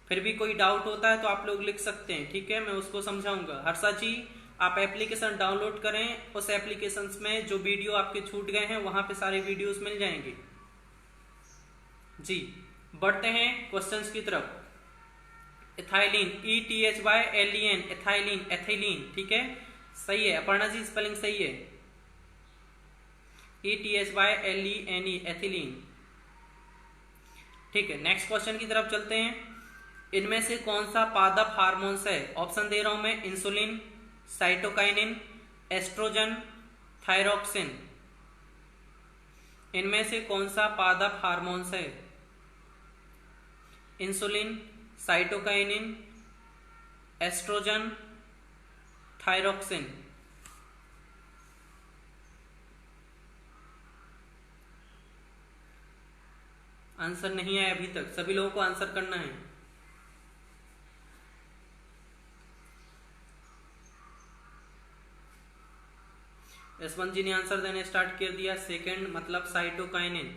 फिर भी कोई डाउट होता है तो आप लोग लिख सकते हैं, ठीक है, मैं उसको समझाऊंगा। हर्षा जी आप एप्लीकेशन डाउनलोड करें, उस एप्लीकेशन में जो वीडियो आपके छूट गए हैं वहां पे सारे वीडियोस मिल जाएंगे जी। बढ़ते हैं क्वेश्चंस की तरफ। Ethylene ETHYLEN ethylene, ethylene. ठीक है, सही है, अपर्णा जी स्पेलिंग सही है, ETHYLENE एथिलीन। ठीक है, नेक्स्ट क्वेश्चन की तरफ चलते हैं। इनमें से कौन सा पादप हार्मोन्स है? ऑप्शन दे रहा हूं मैं, इंसुलिन, साइटोकाइनिन, एस्ट्रोजन, थायरोक्सिन। इनमें से कौन सा पादप हार्मोन्स है? Insulin, cytokinin, oestrogen, thyroxine. Answer नहीं आया अभी तक, सभी लोगों को आंसर करना है। यशवंत जी ने आंसर देने स्टार्ट कर दिया। सेकंड मतलब साइटोकाइनिन।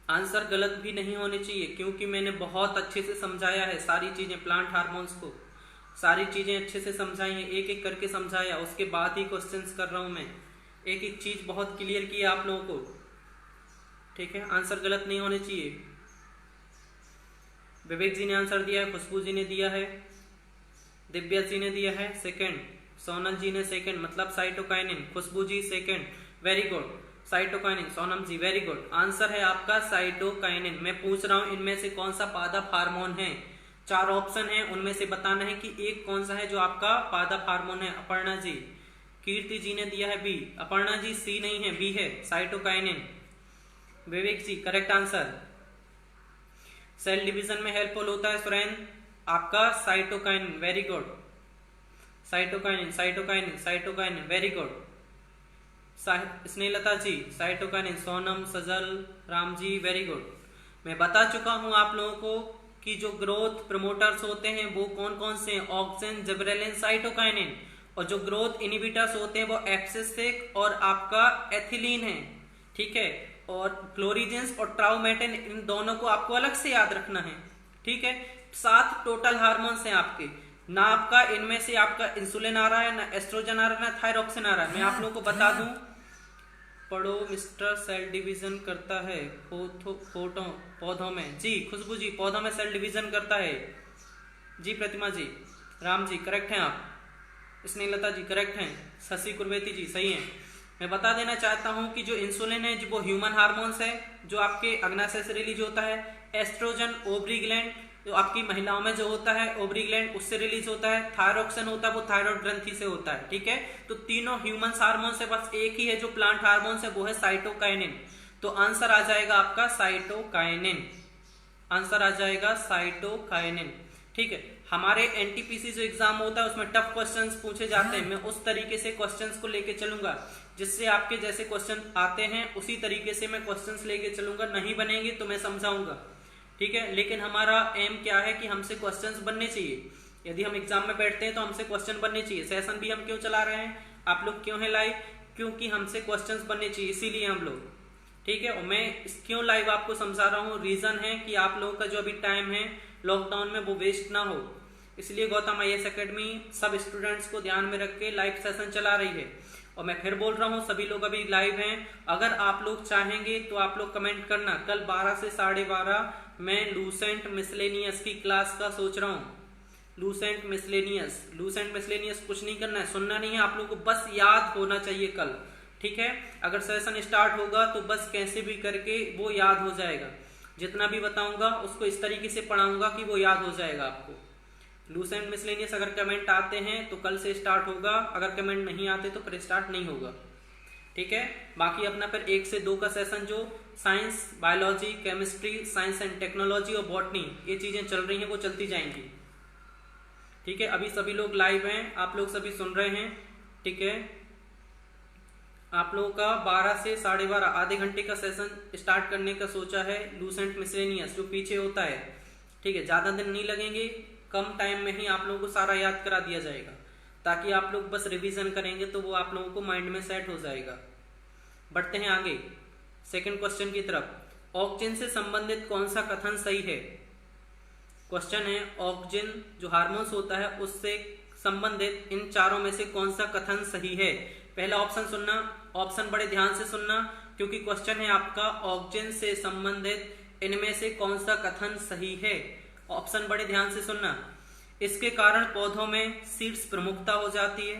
आंसर गलत भी नहीं होने चाहिए क्योंकि मैंने बहुत अच्छे से समझाया है सारी चीजें, प्लांट हार्मोन्स को सारी चीजें अच्छे से समझाई हैं, एक एक करके समझाया, उसके बाद ही क्वेश्चंस कर रहा हूं मैं, एक एक चीज बहुत क्लियर की आप लोगों को, ठीक है। आंसर गलत नहीं होने चाहिए। विवेक जी ने आंसर दिया है, खुशबू जी ने दिया है, दिव्या जी ने दिया है सेकंड, सोनल जी ने सेकंड मतलब cytokinin, Khushboo ji second, very good. Cytokinin, Sonam ji very good, answer है आपका साइटोकाइनिन। मैं पूछ रहा हूं इनमें से कौन सा पादप हार्मोन है, 4 ऑप्शन है, उनमें से बताना है कि एक कौन सा है जो आपका पादप हार्मोन है। अपर्णा जी, कीर्ति जी ने दिया है बी, अपर्णा जी सी नहीं है, बी है cytokinin. Vivek ji correct answer. Cell division में हेल्पफुल होता है सुरेंद्र, आपका cytokinin, very good. Cytokinin cytokinin cytokinin, very good. Snehlata ji cytokinin, Sonam, Sajal, Ram ji very good. मैं बता चुका हूं आप लोगों को कि जो ग्रोथ प्रमोटर्स होते हैं वो कौन कौन से हैं, ऑक्सिन, जिबरेलिन, साइटोकाइनिन, और जो ग्रोथ इनिबिटर्स होते हैं वो एक्सिस्टिक और आपका एथिलीन है, ठीक है। और क्लोरीजेंस और ट्राउमेटिन, इन दोनों को आपको अलग से याद रखना है, ठीक है। 7 टोटल हार्मोन्स हैं आपके, ना आपका इनमें से आपका इंसुलिन आ रहा है, ना एस्ट्रोजन आ रहा है, ना थायरोक्सिन आ रहा है। मैं आप लोगों को बता दूं, पढ़ो मिस्टर, सेल डिवीजन करता है पौधों में। जी खुशबू जी पौधों में सेल डिवीजन करता है। जी प्रतिमा जी, राम जी करेक्ट हैं आप, स्नेहलता जी करेक्ट हैं, शशि कुर्वेती जी सही हैं। मैं बता देना चाहता हूं कि जो इंसुलिन है वो ह्यूमन हार्मोन्स है जो आपके अग्नाशय से रिलीज होता है। एस्ट्रोजन ओवरी ग्लैंड जो आपकी महिलाओं में जो होता है ओवरी ग्लैंड उससे रिलीज होता है। थायरोक्सिन होता है वो थायराइड ग्रंथि से होता है, ठीक है। तो तीनों ह्यूमन हार्मोन से बस एक ही है जो प्लांट हार्मोन है, वो है साइटोकाइनिन। तो आंसर आ जाएगा आपका साइटोकाइनिन, आंसर आ जाएगा साइटोकाइनिन, ठीक है। हमारे एनटीपीसी जो एग्जाम होता है उसमें टफ क्वेश्चंस पूछे जाते हैं, मैं उस तरीके से क्वेश्चंस को लेके चलूंगा जिससे आपके जैसे क्वेश्चन आते हैं उसी तरीके से मैं क्वेश्चंस लेके चलूंगा। नहीं बनेंगे तो मैं समझाऊंगा, ठीक है। लेकिन हमारा एम क्या है कि हमसे क्वेश्चंस बनने चाहिए। यदि हम एग्जाम में बैठते हैं तो हमसे क्वेश्चन बनने चाहिए। सेशन भी हम क्यों चला रहे हैं, आप लोग क्यों है लाइव, क्योंकि हमसे क्वेश्चंस बनने चाहिए, इसीलिए हम लोग, ठीक है। और मैं क्यों लाइव आपको समझा रहा हूँ, रीजन है कि आप लोगों का जो अभी टाइम है लॉकडाउन में वो वेस्ट ना हो, इसलिए गौतम IAS अकेडमी सब स्टूडेंट्स को ध्यान में रख के लाइव सेशन चला रही है। और मैं फिर बोल रहा हूँ सभी लोग अभी लाइव हैं, अगर आप लोग चाहेंगे तो आप लोग कमेंट करना। कल 12 से 12:30 मैं लूसेंट मिसलेनियस की क्लास का सोच रहा हूँ। लूसेंट मिसलेनियस कुछ नहीं करना है, सुनना नहीं है, आप लोग को बस याद होना चाहिए कल, ठीक है। अगर सेशन स्टार्ट होगा तो बस कैसे भी करके वो याद हो जाएगा, जितना भी बताऊंगा उसको इस तरीके से पढ़ाऊंगा कि वो याद हो जाएगा आपको। लूसेंट मिसलेनियस अगर कमेंट आते हैं तो कल से स्टार्ट होगा, अगर कमेंट नहीं आते तो फिर स्टार्ट नहीं होगा, ठीक है। बाकी अपना फिर 1 से 2 का सेशन जो science, biology, chemistry, science and technology और बॉटनी ये चीजें चल रही हैं वो चलती जाएंगी, ठीक है। अभी सभी लोग लाइव हैं, आप लोग सभी सुन रहे हैं, ठीक है। आप लोगों का 12 से 12:30 आधे घंटे का सेशन स्टार्ट करने का सोचा है लूसेंट मिसलेनियस जो पीछे होता है, ठीक है। ज्यादा दिन नहीं लगेंगे, कम टाइम में ही आप लोगों को सारा याद करा दिया जाएगा, ताकि आप लोग बस रिवीजन करेंगे तो वो आप लोगों को माइंड में सेट हो जाएगा। बढ़ते हैं आगे सेकंड क्वेश्चन की तरफ। ऑक्सिन से संबंधित कौन सा कथन सही है? क्वेश्चन है ऑक्सिन जो हार्मोन्स होता है उससे संबंधित इन चारों में से कौन सा कथन सही है? पहला ऑप्शन सुनना, ऑप्शन बड़े ध्यान से सुनना, क्योंकि क्वेश्चन है आपका ऑक्सिन से संबंधित इनमें से कौन सा कथन सही है। ऑप्शन बड़े ध्यान से सुनना। इसके कारण पौधों में सीड्स प्रमुखता हो जाती है,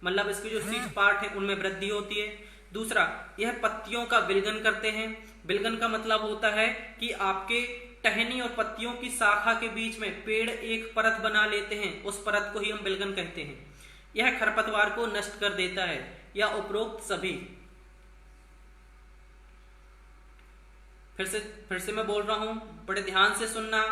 मतलब इसके जो सीड पार्ट है उनमें वृद्धि होती है। दूसरा, यह पत्तियों का विलगन करते हैं। विलगन का मतलब होता है कि आपके टहनी और पत्तियों की शाखा के बीच में पेड़ एक परत बना लेते हैं, उस परत को ही हम विलगन कहते हैं। यह खरपतवार को नष्ट कर देता है, या उपरोक्त सभी। फिर से मैं बोल रहा हूं, बड़े ध्यान से सुनना।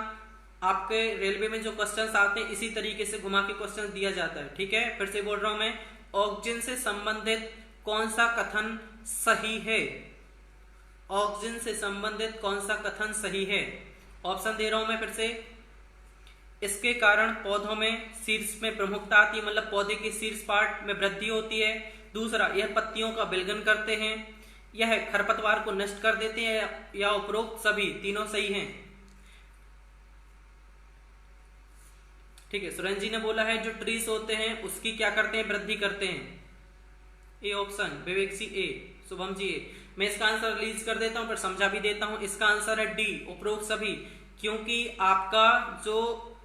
आपके रेलवे में जो क्वेश्चंस आते हैं इसी तरीके से घुमा के क्वेश्चन दिया जाता है, ठीक है। फिर से बोल रहा हूं मैं, ऑक्सिन से संबंधित कौन सा कथन सही है? ऑक्सिन से संबंधित कौन सा कथन सही है? ऑप्शन दे रहा हूं मैं फिर से। इसके कारण पौधों में सीड्स में प्रमुखता आती है, मतलब पौधे के सीड्स पार्ट में वृद्धि होती है। दूसरा, यह पत्तियों का विलयन करते हैं, यह खरपतवार को नष्ट कर देते हैं, या उपरोक्त सभी तीनों सही हैं। ठीक है, सुरेंद्र जी ने बोला है जो ट्रीज होते हैं उसकी क्या करते हैं, वृद्धि करते हैं। ए ऑप्शन, विवेक जी ए, शुभम जी ए। मैं इसका आंसर रिलीज कर देता हूं, पर समझा भी देता हूं। इसका आंसर है डी, उपरोक्त सभी। क्योंकि आपका जो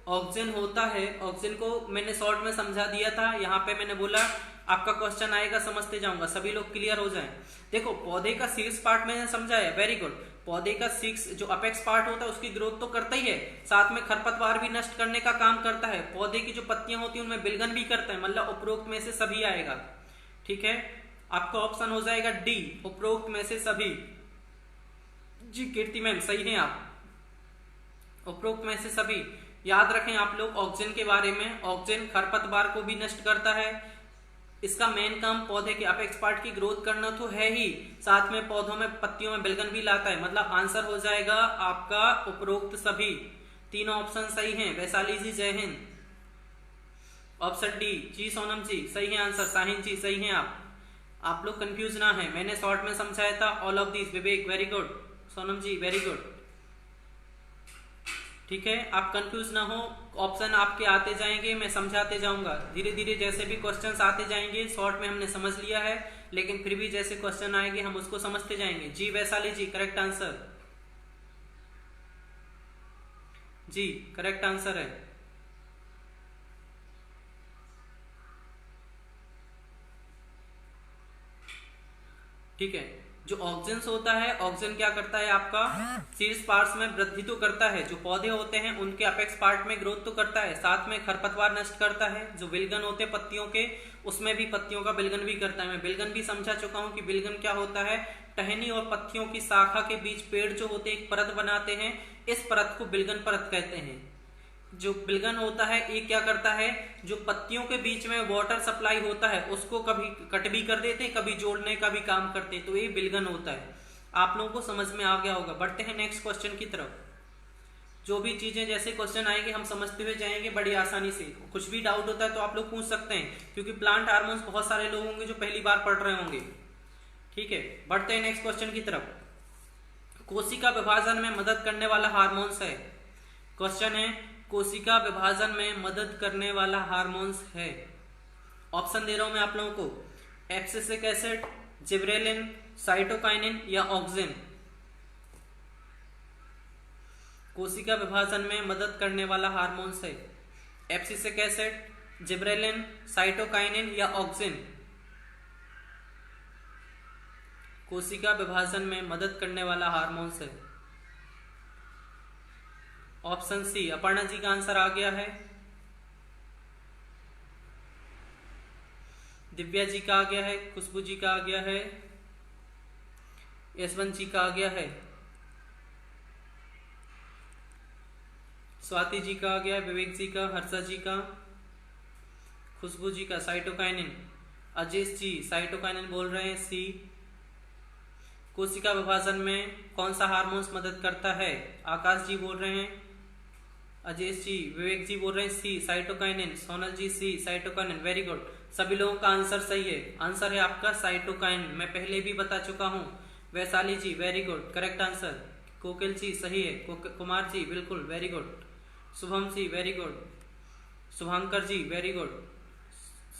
ऑक्सीजन होता है, ऑक्सीजन को मैंने शॉर्ट में समझा दिया था, यहाँ पे मैंने बोला आपका क्वेश्चन आएगा, समझते जाऊंगा, सभी लोग क्लियर हो जाएं। देखो, पौधे का शीर्ष पार्ट मैंने समझाया, वेरी गुड। पौधे का शीर्ष जो अपेक्स पार्ट होता है उसकी ग्रोथ तो करता ही है, साथ में खरपतवार भी नष्ट करने का काम करता है, पौधे की जो पत्तियां होती है उनमें विलयन भी करता है, मतलब उपरोक्त में से सभी आएगा। ठीक है, आपका ऑप्शन हो जाएगा डी, उपरोक्त में से सभी। जी कीर्ति मैम सही है आप, उपरोक्त में से सभी। याद रखें आप लोग ऑक्सीजन के बारे में, ऑक्सीजन खरपतवार को भी नष्ट करता है, इसका मेन काम पौधे के अपेक्स पार्ट की ग्रोथ करना तो है ही, साथ में पौधों में पत्तियों में विलयन भी लाता है। मतलब आंसर हो जाएगा आपका उपरोक्त सभी। तीनों ऑप्शन सही हैं। वैशाली जी जय हिंद, ऑप्शन डी। जी सोनम जी सही है आंसर, साहिन जी सही हैं आप लोग कंफ्यूज ना है, मैंने शॉर्ट में समझाया था all of this. Vivek very good, Sonam ji very good. ठीक है, आप कंफ्यूज ना हो, ऑप्शन आपके आते जाएंगे, मैं समझाते जाऊंगा धीरे धीरे। जैसे भी क्वेश्चंस आते जाएंगे, शॉर्ट में हमने समझ लिया है, लेकिन फिर भी जैसे क्वेश्चन आएंगे हम उसको समझते जाएंगे। जी वैशाली जी करेक्ट आंसर, जी करेक्ट आंसर है। ठीक है, जो ऑक्सीजन होता है, ऑक्सीजन क्या करता है आपका शीर्ष पार्ट्स में वृद्धि तो करता है, जो पौधे होते हैं उनके अपेक्स पार्ट में ग्रोथ तो करता है, साथ में खरपतवार नष्ट करता है, जो विलयन होते हैं पत्तियों के उसमें भी पत्तियों का विलयन भी करता है। मैं विलयन भी समझा चुका हूं कि विलयन क्या होता है, टहनी और पत्तियों की शाखा के बीच पेड़ जो होते हैं एक परत बनाते हैं, इस परत को विलयन परत कहते हैं। जो विलयन होता है ये क्या करता है, जो पत्तियों के बीच में वाटर सप्लाई होता है उसको कभी कट भी कर देते हैं, कभी जोड़ने का भी काम करते हैं, तो ये विलयन होता है। आप लोगों को समझ में आ गया होगा। बढ़ते हैं नेक्स्ट क्वेश्चन की तरफ। जो भी चीजें जैसे क्वेश्चन आएंगे हम समझते हुए जाएंगे बड़ी आसानी से। कुछ भी डाउट होता है तो आप लोग पूछ सकते हैं, क्योंकि प्लांट हार्मोन्स बहुत सारे लोग होंगे जो पहली बार पढ़ रहे होंगे। ठीक है, बढ़ते हैं नेक्स्ट क्वेश्चन की तरफ। कोशिका विभाजन में मदद करने वाला हार्मोन्स है। क्वेश्चन है कोशिका विभाजन में मदद करने वाला हार्मोन्स है। ऑप्शन दे रहा हूं मैं आप लोगों को, एब्सिसिक एसिड, जिब्रेलिन, साइटोकाइनिन या ऑक्सिन। कोशिका विभाजन में मदद करने वाला हार्मोन्स है एब्सिसिक एसिड, जिब्रेलिन, साइटोकाइनिन या ऑक्सिन। कोशिका विभाजन में मदद करने वाला हार्मोन्स है ऑप्शन सी। अपर्णा जी का आंसर आ गया है, दिव्या जी का आ गया है, खुशबू जी का आ गया है, यशवंत जी का आ गया है, स्वाति जी का आ गया है, विवेक जी का, हर्षा जी का, खुशबू जी का साइटोकाइनिन, अजेश जी साइटोकाइनिन बोल रहे हैं सी। कोशिका विभाजन में कौन सा हार्मोन्स मदद करता है, आकाश जी बोल रहे हैं, अजेश जी, विवेक जी बोल रहे हैं सी साइटोकाइनिन, सोनल जी सी साइटोकाइनिन, वेरी गुड। सभी लोगों का आंसर सही है। आंसर है आपका साइटोकाइनिन, मैं पहले भी बता चुका हूं। वैशाली जी वेरी गुड, करेक्ट आंसर। कोकिल जी सही है, कुमार जी बिल्कुल वेरी गुड, शुभम जी वेरी गुड, शुभांकर जी वेरी गुड।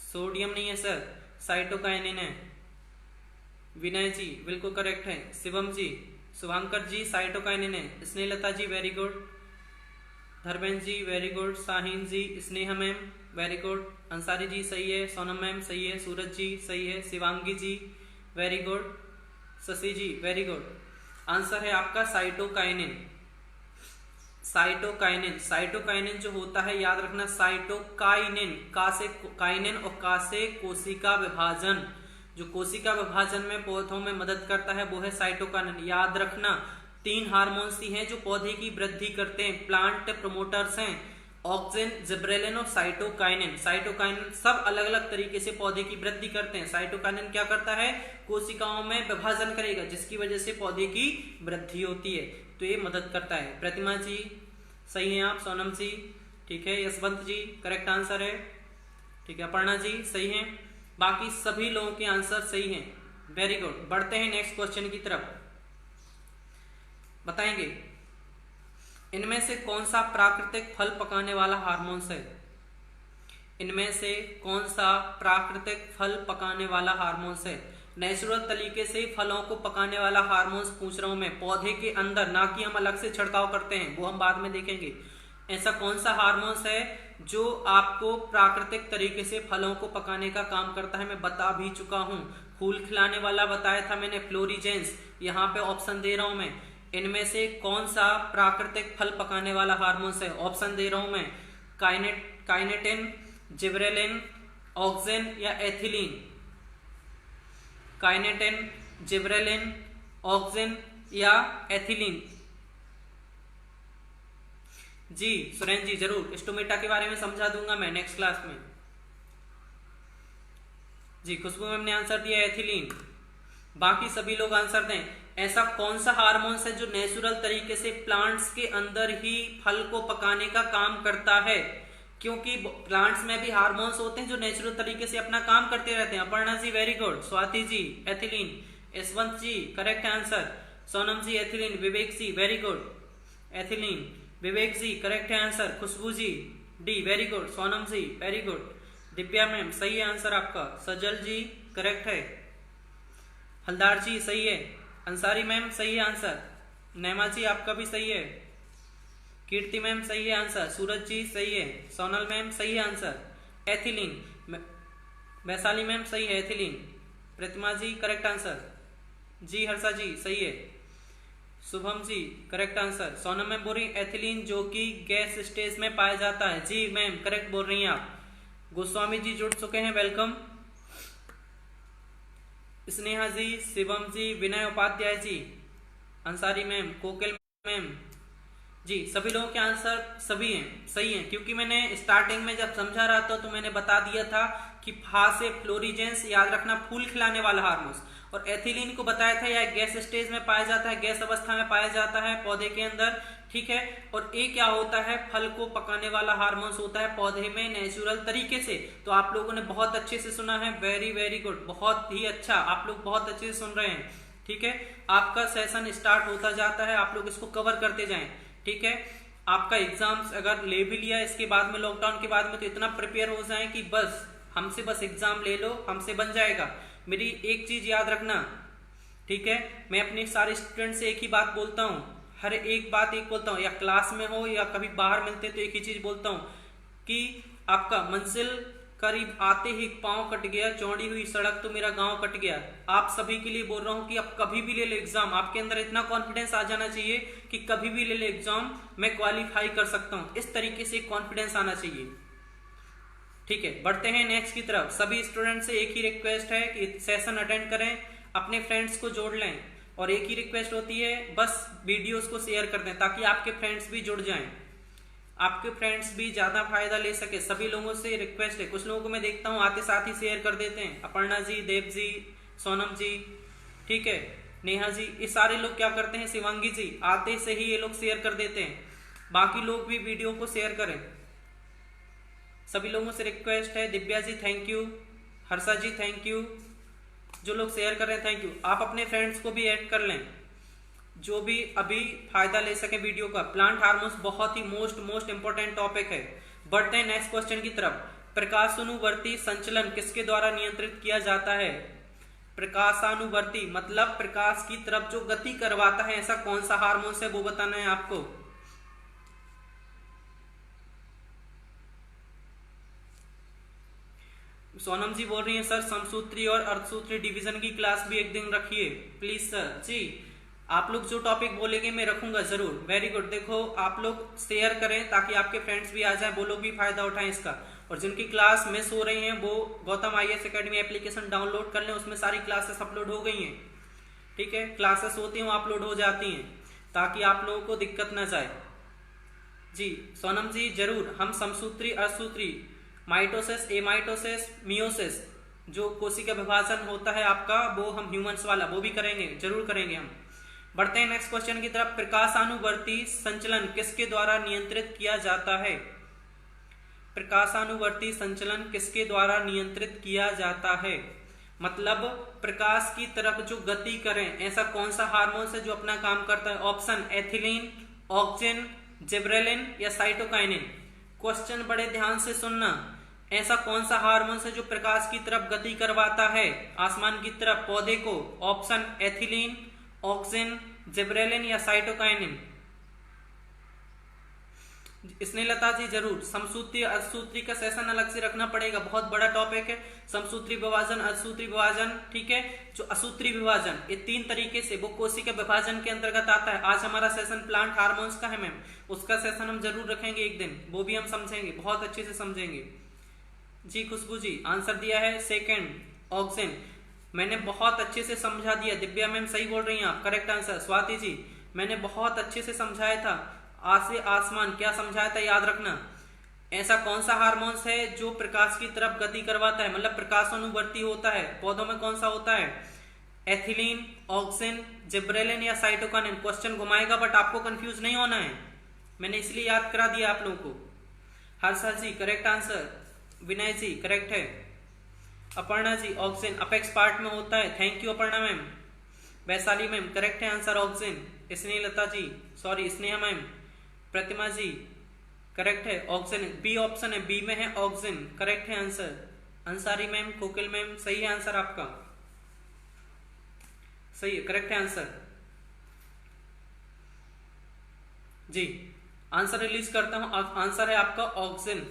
सोडियम नहीं है सर, साइटोकाइनिन है। विनय जी बिल्कुल करेक्ट है, शिवम जी, शुभांकर जी साइटोकाइनिन है, Snehlata ji very good, Dharmendra ji very good, Sahin ji, Sneha ma'am very good, Ansari ji सही है, सोनम मैम सही है, सूरज जी सही है, शिवांगी जी very good, Shashi ji very good. Answer है आपका साइटोकाइनिन। साइटोकाइनिन, साइटोकाइनिन जो होता है याद रखना, साइटोकाइनिन का से काइनिन और का से कोशिका विभाजन, जो कोशिका विभाजन में पौधों में मदद करता है वो है साइटोकाइनिन। याद रखना 3 हार्मोन्स ही हैं जो पौधे की वृद्धि करते हैं, प्लांट प्रमोटर्स हैं, ऑक्सिन, जिब्रेलिन और साइटोकाइनिन। साइटोकाइनिन सब अलग अलग तरीके से पौधे की वृद्धि करते हैं। साइटोकाइनिन क्या करता है, कोशिकाओं में विभाजन करेगा जिसकी वजह से पौधे की वृद्धि होती है, तो ये मदद करता है। प्रतिमा जी सही है आप, सोनम जी ठीक है, यशवंत जी करेक्ट आंसर है, ठीक है, अपर्णा जी सही है, बाकी सभी लोगों के आंसर सही हैं। Very good. बढ़ते हैं नेक्स्ट क्वेश्चन की तरफ। बताएंगे इनमें से कौन सा प्राकृतिक फल पकाने वाला हार्मोन्स है? इनमें से कौन सा प्राकृतिक फल पकाने वाला हार्मोन्स है? नेचुरल तरीके से फलों को पकाने वाला हार्मोन्स पूछ रहा हूं मैं, पौधे के अंदर, ना कि हम अलग से छिड़काव करते हैं, वो हम बाद में देखेंगे। ऐसा कौन सा हार्मोन्स है जो आपको प्राकृतिक तरीके से फलों को पकाने का काम करता है? मैं बता भी चुका हूं, फूल खिलाने वाला बताया था मैंने, फ्लोरीजेंस। यहाँ पे ऑप्शन दे रहा हूं मैं, इनमें से कौन सा प्राकृतिक फल पकाने वाला हार्मोन्स है? ऑप्शन दे रहा हूं मैं, काइनेटिन, जिब्रेलिन, ऑक्सिन या एथिलीन। काइनेटिन, जिब्रेलिन, ऑक्सिन या एथिलीन। जी सुरेंद्र जी जरूर, स्टोमेटा के बारे में समझा दूंगा मैं नेक्स्ट क्लास में। जी खुशबू मैम ने आंसर दिया एथिलीन। बाकी सभी लोग आंसर दें। ऐसा कौन सा हार्मोन्स है जो नेचुरल तरीके से प्लांट्स के अंदर ही फल को पकाने का काम करता है? क्योंकि प्लांट्स में भी हार्मोन्स होते हैं जो नेचुरल तरीके से अपना काम करते रहते हैं। Aparna ji very good, Swati ji ethylene, Yashwant ji correct answer, Sonam ji ethylene, Vivek ji very good ethylene, Vivek ji correct answer, Khushboo ji D very good, Sonam ji very good, Divya ma'am सही है आंसर आपका, सजल जी करेक्ट है, हलदार जी सही है, अंसारी मैम सही है आंसर, नैमा जी आपका भी सही है, कीर्ति मैम सही है आंसर, सूरज जी सही है, सोनल मैम सही है आंसर, एथिलीन, वैशाली मैम सही है एथिलीन, प्रतिमा जी करेक्ट आंसर, जी हर्षा जी सही है, Shubham ji correct answer, Sonam ma'am बोल रही एथिलीन जो कि गैस स्टेज में पाया जाता है। जी मैम करेक्ट बोल रही हैं आप। गोस्वामी जी जुड़ चुके हैं, वेलकम। स्नेहा जी, शिवम जी, विनय उपाध्याय जी, अंसारी मैम, कोकिल मैम, जी सभी लोगों के आंसर सभी हैं सही हैं, क्योंकि मैंने स्टार्टिंग में जब समझा रहा था तो मैंने बता दिया था कि फा से फ्लोरीजेंस याद रखना, फूल खिलाने वाला हार्मोन्स, और एथिलीन को बताया था यह गैस स्टेज में पाया जाता है, गैस अवस्था में पाया जाता है पौधे के अंदर, ठीक है। और ए क्या होता है, फल को पकाने वाला हार्मोन्स होता है पौधे में नेचुरल तरीके से। तो आप लोगों ने बहुत अच्छे से सुना है, वेरी वेरी गुड, बहुत ही अच्छा, आप लोग बहुत अच्छे से सुन रहे हैं, ठीक है। आपका सेशन स्टार्ट होता जाता है, आप लोग इसको कवर करते जाएं, ठीक है। आपका एग्जाम्स अगर ले भी लिया इसके बाद में, लॉकडाउन के बाद में, तो इतना प्रिपेयर हो जाए कि बस हमसे बस एग्जाम ले लो, हमसे बन जाएगा। मेरी एक चीज याद रखना, ठीक है, मैं अपने सारे स्टूडेंट से एक ही बात बोलता हूँ, हर एक बात एक बोलता हूँ, या क्लास में हो या कभी बाहर मिलते तो एक ही चीज बोलता हूँ कि आपका मंजिल करीब आते ही पांव कट गया, चौड़ी हुई सड़क तो मेरा गांव कट गया। आप सभी के लिए बोल रहा हूं कि आप कभी भी ले लो एग्जाम, आपके अंदर इतना कॉन्फिडेंस आ जाना चाहिए कि कभी भी ले लो एग्जाम, मैं क्वालिफाई कर सकता हूं, इस तरीके से कॉन्फिडेंस आना चाहिए, ठीक है। बढ़ते हैं नेक्स्ट की तरफ। सभी स्टूडेंट से एक ही रिक्वेस्ट है कि सेशन अटेंड करें, अपने फ्रेंड्स को जोड़ लें, और एक ही रिक्वेस्ट होती है बस वीडियोस को शेयर कर दें ताकि आपके फ्रेंड्स भी जुड़ जाएं, आपके फ्रेंड्स भी ज्यादा फायदा ले सके। सभी लोगों से रिक्वेस्ट है, कुछ लोगों को मैं देखता हूँ आते साथ ही शेयर कर देते हैं, अपर्णा जी, देव जी, सोनम जी, ठीक है, नेहा जी, ये सारे लोग क्या करते हैं, शिवांगी जी आते से ही ये लोग शेयर कर देते हैं। बाकी लोग भी वीडियो को शेयर करें, सभी लोगों से रिक्वेस्ट है। Divya ji thank you, Harsha ji thank you, जो लोग शेयर कर रहे हैं थैंक यू। आप अपने फ्रेंड्स को भी ऐड कर लें जो भी अभी फायदा ले सके वीडियो का। प्लांट हार्मोन्स बहुत ही मोस्ट इंपोर्टेंट टॉपिक है। बढ़ते हैं नेक्स्ट क्वेश्चन की तरफ। प्रकाशानुवर्ती संचलन किसके द्वारा नियंत्रित किया जाता है? प्रकाशानुवर्ती मतलब प्रकाश की तरफ जो गति करवाता है, ऐसा कौन सा हार्मोन्स है वो बताना है आपको। सोनम जी बोल रही है सर समसूत्री और अर्धसूत्री डिवीजन की क्लास भी एक दिन रखिए प्लीज सर। जी आप लोग जो टॉपिक बोलेंगे मैं रखूंगा जरूर। Very good. देखो आप लोग शेयर करें ताकि आपके फ्रेंड्स भी आ जाएं, वो लोग भी फायदा उठाएं इसका। और जिनकी क्लास मिस हो रही हैं वो Gautam IAS academy application download कर लें, उसमें सारी क्लासेस अपलोड हो गई हैं, ठीक है। क्लासेस होती हैं वो अपलोड हो जाती हैं ताकि आप लोगों को दिक्कत ना जाए। जी सोनम जी जरूर, हम समसूत्री अर्धसूत्री, माइटोसिस, एमाइटोसिस, मियोसिस, जो कोशिका विभाजन होता है आपका, वो हम ह्यूमंस वाला वो भी करेंगे, जरूर करेंगे हम। बढ़ते हैं नेक्स्ट क्वेश्चन की तरफ। प्रकाशानुवर्ती संचलन किसके द्वारा नियंत्रित किया जाता है? प्रकाशानुवर्ती संचलन किसके द्वारा नियंत्रित किया जाता है? मतलब प्रकाश की तरफ जो गति करें, ऐसा कौन सा हार्मोन है जो अपना काम करता है? ऑप्शन एथिलीन, ऑक्सिन, जिब्रेलिन या साइटोकाइनिन। क्वेश्चन बड़े ध्यान से सुनना। ऐसा कौन सा हार्मोन है जो प्रकाश की तरफ गति करवाता है आसमान की तरफ, पौधे को? ऑप्शन एथिलीन, ऑक्सिन, जिब्रेलिन या साइटोकाइनिन। स्नेहलता जी जरूर। समसूत्री अर्धसूत्री का सेशन अलग से रखना पड़ेगा, बहुत बड़ा टॉपिक है। समसूत्री विभाजन, अर्धसूत्री विभाजन, ठीक है। जो असूत्री विभाजन, ये 3 तरीके से वो कोशिका विभाजन के अंतर्गत आता है। आज हमारा सेशन प्लांट हार्मोन्स का है मैम, उसका सेशन हम जरूर रखेंगे एक दिन, वो भी हम समझेंगे, बहुत अच्छे से समझेंगे। जी खुशबू जी आंसर दिया है सेकंड, ऑक्सिन। मैंने बहुत अच्छे से समझा दिया। दिव्या मैम सही बोल रही हैं आप, करेक्ट आंसर। स्वाति जी मैंने बहुत अच्छे से समझाया था। आज से आसमान क्या समझाया था याद रखना। ऐसा कौन सा हार्मोन्स है जो प्रकाश की तरफ गति करवाता है, मतलब प्रकाशानुवर्ती होता है? पौधों में कौन सा होता है? एथिलीन, ऑक्सिन, जिब्रेलिन या साइटोकाइनिन। क्वेश्चन घुमाएगा बट आपको कंफ्यूज नहीं होना है, मैंने इसलिए याद करा दिया आप लोगों को। हर्षा जी करेक्ट आंसर, विनय जी करेक्ट है, Aparna ji auxin apex part में होता है। Thank you Aparna ma'am. Vaishali ma'am correct है आंसर ऑक्सिन। स्नेहलता जी सॉरी स्नेहा मैम, प्रतिमा जी करेक्ट है ऑक्सिन, बी ऑप्शन है, बी में है ऑक्सिन, करेक्ट है आंसर। अंसारी मैम, कोकिल मैम सही है आंसर आपका, सही है, करेक्ट है आंसर। जी आंसर रिलीज करता हूं, आंसर है आपका ऑक्सिन।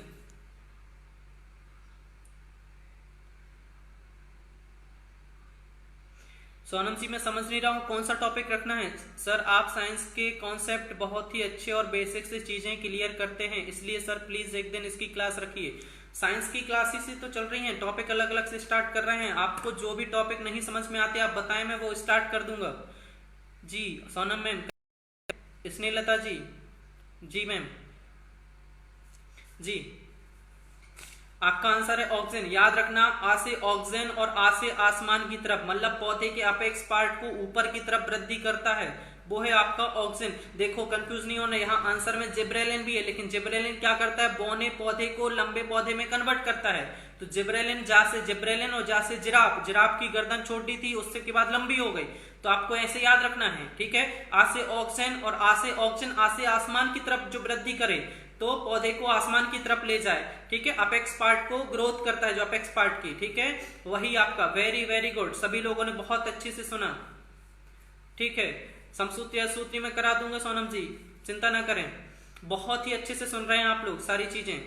सोनम जी मैं समझ नहीं रहा हूँ कौन सा टॉपिक रखना है। सर आप साइंस के कॉन्सेप्ट बहुत ही अच्छे और बेसिक से चीजें क्लियर करते हैं, इसलिए सर प्लीज एक दिन इसकी क्लास रखिए। साइंस की क्लासेस ही तो चल रही हैं, टॉपिक अलग अलग से स्टार्ट कर रहे हैं। आपको जो भी टॉपिक नहीं समझ में आते आप बताएं, मैं वो स्टार्ट कर दूंगा। जी सोनम मैम, स्नेहलता जी, जी मैम, जी आपका आंसर है ऑक्सीजन। याद रखना, आ से ऑक्सीजन और आ से आसमान की तरफ, मतलब पौधे के अपेक्स पार्ट को ऊपर की तरफ वृद्धि करता है, वो है आपका ऑक्सीजन। देखो कंफ्यूज नहीं होना, यहाँ आंसर में जिब्रेलिन भी है, लेकिन जिब्रेलिन क्या करता है? बौने पौधे को लंबे पौधे में कन्वर्ट करता है। तो जिब्रेलिन, जा से जिब्रेलिन और जा से जिराफ, जिराफ की गर्दन छोटी थी उससे के बाद लंबी हो गई, तो आपको ऐसे याद रखना है, ठीक है। आ से ऑक्सीजन और आ से ऑक्सीजन, आ से आसमान की तरफ जो वृद्धि करे तो पौधे को आसमान की तरफ ले जाए, ठीक है। अपेक्स पार्ट को ग्रोथ करता है, जो अपेक्स पार्ट की, ठीक है, वही आपका। वेरी वेरी गुड, सभी लोगों ने बहुत अच्छे से सुना, ठीक है। समसूत्री सूत्री में करा दूंगा सोनम जी, चिंता ना करें, बहुत ही अच्छे से सुन रहे हैं आप लोग सारी चीजें।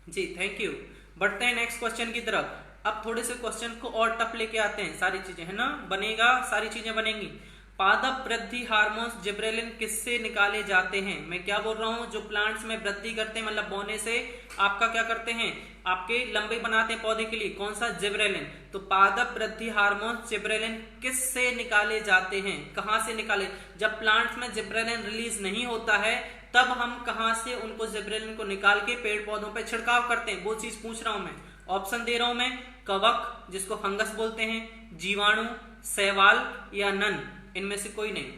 जी थैंक यू। बढ़ते हैं नेक्स्ट क्वेश्चन की तरफ। अब थोड़े से क्वेश्चन को और टफ लेके आते हैं, सारी चीजें है ना, बनेगा, सारी चीजें बनेंगी। पादप वृद्धि हार्मोन्स जिब्रेलिन किससे निकाले जाते हैं? मैं क्या बोल रहा हूं, जो प्लांट्स में वृद्धि करते हैं, मतलब बोने से आपका क्या करते हैं, आपके लंबे बनाते हैं पौधे के लिए, कौन सा? जिब्रेलिन। तो पादप वृद्धि हार्मोन्स जिब्रेलिन किससे निकाले जाते हैं? कहां से निकाले? जब प्लांट्स में जिब्रेलिन रिलीज नहीं होता है तब हम कहां से उनको जिब्रेलिन को निकाल के पेड़ पौधों पर छिड़काव करते हैं, वो चीज पूछ रहा हूं मैं। ऑप्शन दे रहा हूं मैं, कवक जिसको फंगस बोलते हैं, जीवाणु, शैवाल या नन, इनमें से कोई नहीं।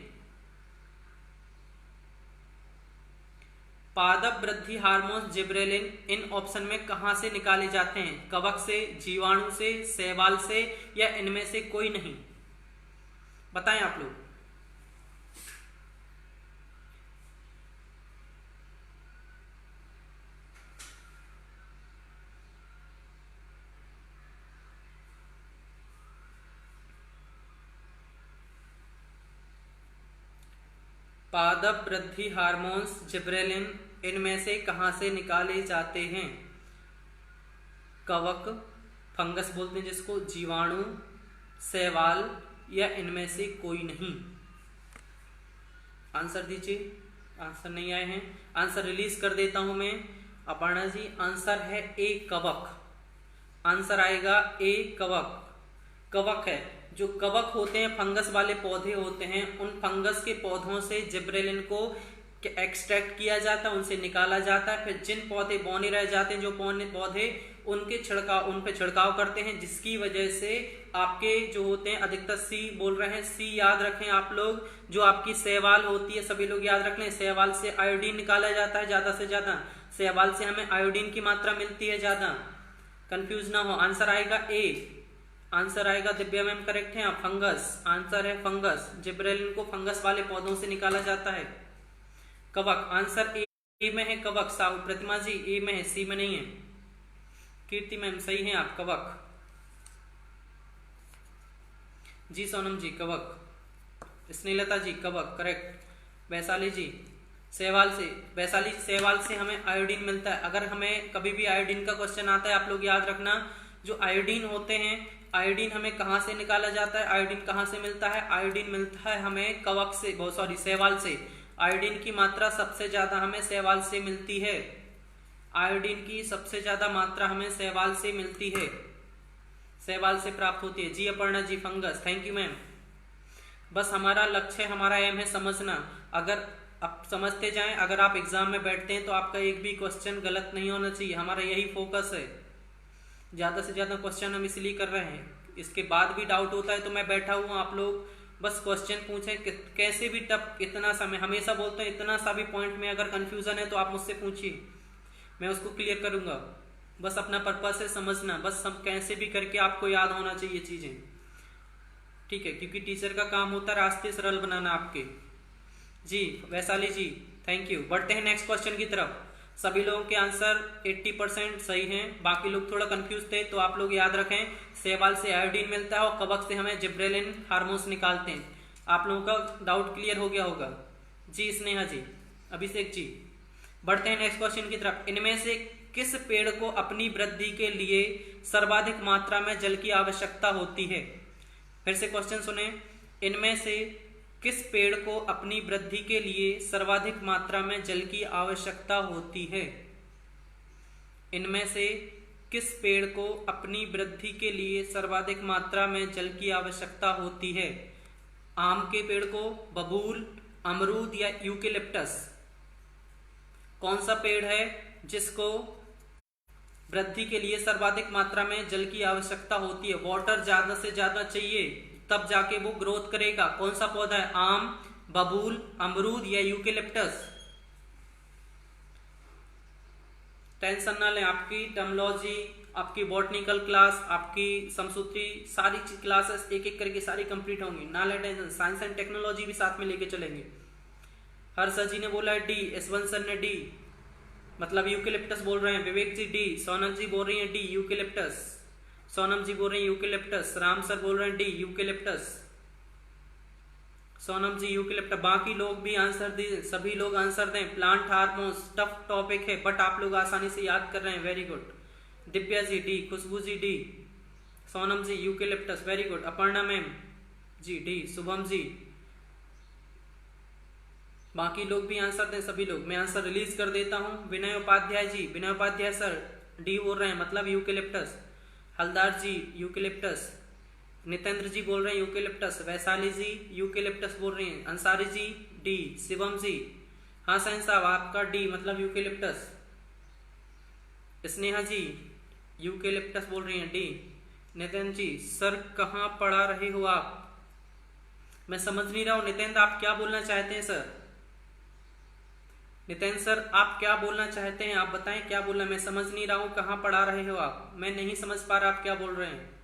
पादप वृद्धि हार्मोन जिब्रेलिन इन ऑप्शन में कहां से निकाले जाते हैं? कवक से, जीवाणु से, शैवाल से या इनमें से कोई नहीं? बताएं आप लोग। पादप वृद्धि हार्मोन्स जिब्रेलिन इनमें से कहां से निकाले जाते हैं? कवक, फंगस बोलते हैं जिसको, जीवाणु, शैवाल या इनमें से कोई नहीं? आंसर दीजिए। आंसर नहीं आए हैं, आंसर रिलीज कर देता हूं मैं। अपर्णा जी आंसर है ए कवक, आंसर आएगा ए कवक। कवक है, जो कवक होते हैं फंगस वाले पौधे होते हैं, उन फंगस के पौधों से जिब्रेलिन को एक्सट्रैक्ट किया जाता है, उनसे निकाला जाता है। फिर जिन पौधे बौने रह जाते हैं, जो पौधे उनके छिड़काव, उन पे छिड़काव करते हैं, जिसकी वजह से आपके जो होते हैं, अधिकतर सी बोल रहे हैं, सी याद रखें आप लोग। जो आपकी शैवाल होती है, सभी लोग याद रख लें, शैवाल से आयोडीन निकाला जाता है ज्यादा से ज्यादा, शैवाल से हमें आयोडीन की मात्रा मिलती है ज्यादा। कंफ्यूज ना हो, आंसर आएगा ए, आंसर आएगा दिव्या मैम करेक्ट है, फंगस, आंसर है फंगस। जिब्रेलिन को फंगस वाले पौधों से निकाला जाता है। कवक, आंसर ए में है कवक। साहू प्रतिमा जी ए में है, सी में नहीं है। कीर्ति मैम सही है आप, कवक जी। सोनम जी कवक। स्नेहलता जी कवक करेक्ट। वैशाली जी शैवाल से, वैशाली शैवाल से हमें आयोडीन मिलता है। अगर हमें कभी भी आयोडीन का क्वेश्चन आता है, आप लोग याद रखना, जो आयोडीन होते हैं, आयोडीन हमें कहाँ से निकाला जाता है, आयोडीन कहाँ से मिलता है, आयोडीन मिलता है हमें कवक से, बहुत सॉरी शैवाल से। आयोडीन की मात्रा सबसे ज्यादा हमें शैवाल से मिलती है। आयोडीन की सबसे ज्यादा मात्रा हमें शैवाल से मिलती है, शैवाल से प्राप्त होती है। जी अपर्णा जी फंगस, थैंक यू मैम। बस हमारा लक्ष्य, हमारा एम है समझना। अगर आप समझते जाएं, अगर आप एग्जाम में बैठते हैं तो आपका एक भी क्वेश्चन गलत नहीं होना चाहिए, हमारा यही फोकस है। ज्यादा से ज्यादा क्वेश्चन हम इसलिए कर रहे हैं, इसके बाद भी डाउट होता है तो मैं बैठा हूँ, आप लोग बस क्वेश्चन पूछें, कैसे भी टफ, इतना सा, मैं हमेशा बोलता हूँ इतना सा भी पॉइंट में अगर कंफ्यूजन है तो आप मुझसे पूछिए, मैं उसको क्लियर करूंगा। बस अपना पर्पस है समझना, बस हम कैसे भी करके आपको याद होना चाहिए चीजें, ठीक है, क्योंकि टीचर का काम होता है रास्ते सरल बनाना आपके। जी वैशाली जी थैंक यू। बढ़ते हैं नेक्स्ट क्वेश्चन की तरफ। सभी लोगों के आंसर 80% सही हैं, बाकी लोग थोड़ा कंफ्यूज थे, तो आप लोग याद रखें शैवाल से आयोडीन मिलता है और कवक से हमें जिब्रेलिन हार्मोन्स निकालते हैं। आप लोगों का डाउट क्लियर हो गया होगा। जी स्नेहा जी, अभिषेक जी। बढ़ते हैं नेक्स्ट क्वेश्चन की तरफ। इनमें से किस पेड़ को अपनी वृद्धि के लिए सर्वाधिक मात्रा में जल की आवश्यकता होती है? फिर से क्वेश्चन सुने। इनमें से किस पेड़ को अपनी वृद्धि के लिए सर्वाधिक मात्रा में जल की आवश्यकता होती है? इनमें से किस पेड़ को अपनी वृद्धि के लिए सर्वाधिक मात्रा में जल की आवश्यकता होती है? आम के पेड़ को, बबूल, अमरूद या यूकेलिप्टस? कौन सा पेड़ है जिसको वृद्धि के लिए सर्वाधिक मात्रा में जल की आवश्यकता होती है? वाटर ज्यादा से ज्यादा चाहिए तब जाके वो ग्रोथ करेगा। कौन सा पौधा है? आम, बबूल, अमरूद या यूकेलिप्टस? टेंशन ना लें, आपकी टर्मोलॉजी, आपकी बॉटनिकल क्लास, आपकी समसूत्री, सारी क्लासेस एक एक करके सारी कंप्लीट होंगी, ना ले टेंशन। साइंस एंड टेक्नोलॉजी भी साथ में लेके चलेंगे। हर्षा जी ने बोला है डी, यशवंत सर ने डी, मतलब यूकेलिप्टस बोल रहे हैं। विवेक जी डी, सोनम जी बोल रही है डी यूकेलिप्टस, सोनम जी बोल रही है यूकेलिप्टस, राम सर बोल रहे हैं D eucalyptus, Sonam ji eucalyptus. बाकी लोग भी आंसर दे, सभी लोग आंसर दें। प्लांट हार्मोन्स टफ टॉपिक है बट आप लोग आसानी से याद कर रहे हैं, very good. Divya ji D, Khushboo ji D, Sonam ji eucalyptus, very good. Aparna ma'am ji D, Shubham ji, बाकी लोग भी आंसर दें, सभी लोग। मैं आंसर रिलीज कर देता हूं। विनय उपाध्याय जी, विनय उपाध्याय सर डी बोल रहे हैं, मतलब यूकेलिप्टस। हलदार जी यूकेलिप्टस, नितेंद्र जी बोल रहे हैं यूकेलिप्टस, वैशाली जी यूकेलिप्टस बोल रही हैं, अंसारी जी डी, शिवम जी, हाँ साइन साहब आपका डी मतलब यूकेलिप्टस। स्नेहा जी यूकेलिप्टस बोल रही हैं डी। नितेंद्र जी सर कहाँ पढ़ा रहे हो आप? मैं समझ नहीं रहा हूँ नितेंद्र, आप क्या बोलना चाहते हैं सर? नितेंद्र सर आप क्या बोलना चाहते हैं, आप बताएं क्या बोलना, मैं समझ नहीं रहा हूँ, कहाँ पढ़ा रहे हो आप? मैं नहीं समझ पा रहा आप क्या बोल रहे हैं।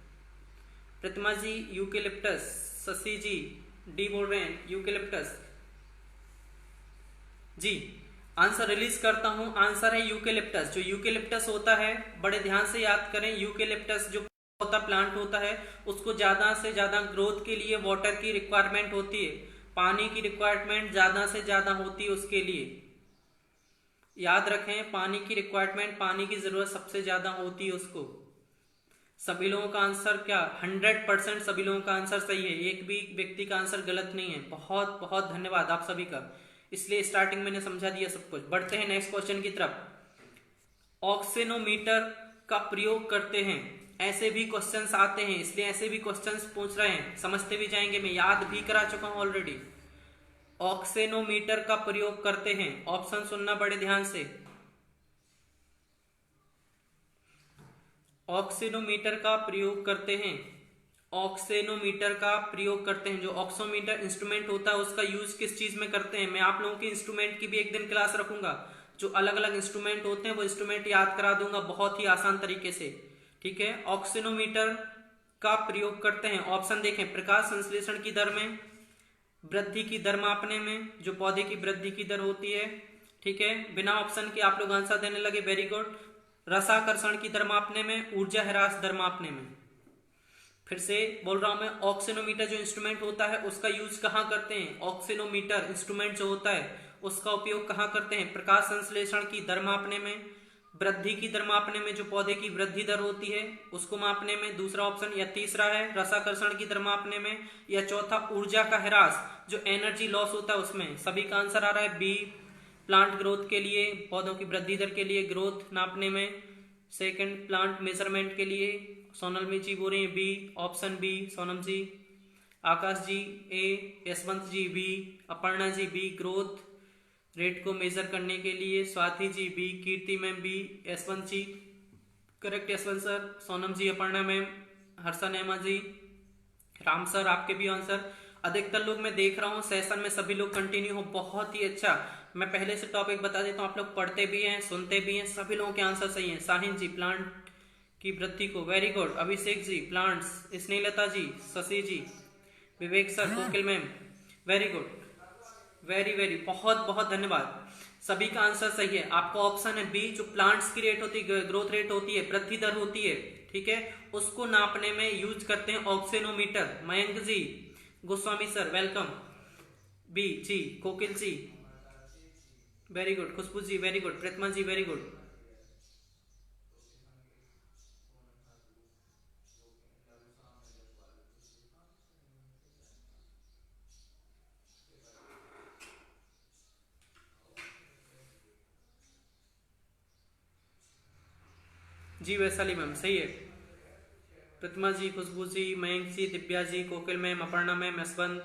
प्रतिमा जी यूकेलिप्टस, शशि जी डी बोल रहे हैं यूकेलिप्टस। जी आंसर रिलीज करता हूं, आंसर है यूकेलिप्टस। जो यूकेलिप्टस होता है, बड़े ध्यान से याद करें, यूकेलिप्टस जो होता प्लांट होता है उसको ज्यादा से ज्यादा ग्रोथ के लिए वाटर की रिक्वायरमेंट होती है, पानी की रिक्वायरमेंट ज्यादा से ज्यादा होती है उसके लिए। याद रखें पानी की रिक्वायरमेंट, पानी की जरूरत सबसे ज्यादा होती है उसको। सभी लोगों का आंसर क्या 100% सभी लोगों का आंसर सही है, एक भी व्यक्ति का आंसर गलत नहीं है। बहुत बहुत धन्यवाद आप सभी का, इसलिए स्टार्टिंग मैंने समझा दिया सब कुछ। बढ़ते हैं नेक्स्ट क्वेश्चन की तरफ। ऑक्सीनोमीटर का प्रयोग करते हैं, ऐसे भी क्वेश्चंस आते हैं, इसलिए ऐसे भी क्वेश्चंस पूछ रहे हैं, समझते भी जाएंगे, मैं याद भी करा चुका हूं ऑलरेडी। ऑक्सीनोमीटर का प्रयोग करते हैं, ऑप्शन सुनना बड़े ध्यान से। ऑक्सीनोमीटर का प्रयोग करते हैं, ऑक्सीनोमीटर का प्रयोग करते हैं। जो ऑक्सीमीटर इंस्ट्रूमेंट होता है उसका यूज किस चीज में करते हैं? मैं आप लोगों के इंस्ट्रूमेंट की भी एक दिन क्लास रखूंगा, जो अलग अलग इंस्ट्रूमेंट होते हैं वो इंस्ट्रूमेंट याद करा दूंगा बहुत ही आसान तरीके से, ठीक है। ऑक्सीनोमीटर का प्रयोग करते हैं, ऑप्शन देखें, प्रकाश संश्लेषण की दर में, वृद्धि की दर मापने में, जो पौधे की वृद्धि की दर होती है, ठीक है। बिना ऑप्शन के आप लोग आंसर देने लगे, वेरी गुड। रसाकर्षण की दर मापने में, ऊर्जा ह्रास दर मापने में। फिर से बोल रहा हूं मैं, ऑक्सीनोमीटर जो इंस्ट्रूमेंट होता है उसका यूज कहाँ करते हैं? ऑक्सीनोमीटर इंस्ट्रूमेंट जो होता है उसका उपयोग कहाँ करते हैं? प्रकाश संश्लेषण की दर मापने में, वृद्धि की दर मापने में, जो पौधे की वृद्धि दर होती है उसको मापने में, दूसरा ऑप्शन, या तीसरा है रसाकर्षण की दर मापने में, या चौथा ऊर्जा का ह्रास जो एनर्जी लॉस होता है उसमें। सभी का आंसर आ रहा है बी, प्लांट ग्रोथ के लिए, पौधों की वृद्धि दर के लिए, ग्रोथ नापने में। सेकंड, प्लांट मेजरमेंट के लिए सोनल जी बोल रहे हैं B, option B Sonam ji, Akash ji A, Yashwant ji B, Aparna ji B, growth rate को मेजर करने के लिए, Swati ji B, Kirti ma'am B, Yashwant ji correct, Yashwant sir, Sonam ji, Aparna ma'am, Harsha Nema ji, Ram sir आपके भी आंसर। अधिकतर लोग मैं देख रहा हूँ सेशन में सभी लोग कंटिन्यू हो, बहुत ही अच्छा। मैं पहले से टॉपिक बता देता हूँ, आप लोग पढ़ते भी हैं सुनते भी हैं, सभी लोगों के आंसर सही हैं। साहिन जी प्लांट की वृद्धि को, very good. Abhishek ji plants, Snehlata ji, Shashi ji, Vivek sir, Kokil ma'am, very good, very very, बहुत बहुत धन्यवाद। सभी का आंसर सही है। आपका ऑप्शन है बी, जो प्लांट्स की रेट होती है, ग्रोथ रेट होती है, वृद्धि दर होती है, ठीक है, उसको नापने में यूज करते हैं ऑक्सीनोमीटर। Mayank ji, Goswami sir welcome, B जी, कोकिल जी वेरी गुड, खुशबू जी वेरी गुड, प्रतिमा जी वेरी गुड। जी वैशाली मैम सही है, प्रतिमा जी, खुशबू जी, मयंक जी, दिव्या जी, कोकिल मैम, अपर्णा मैम, यशवंत,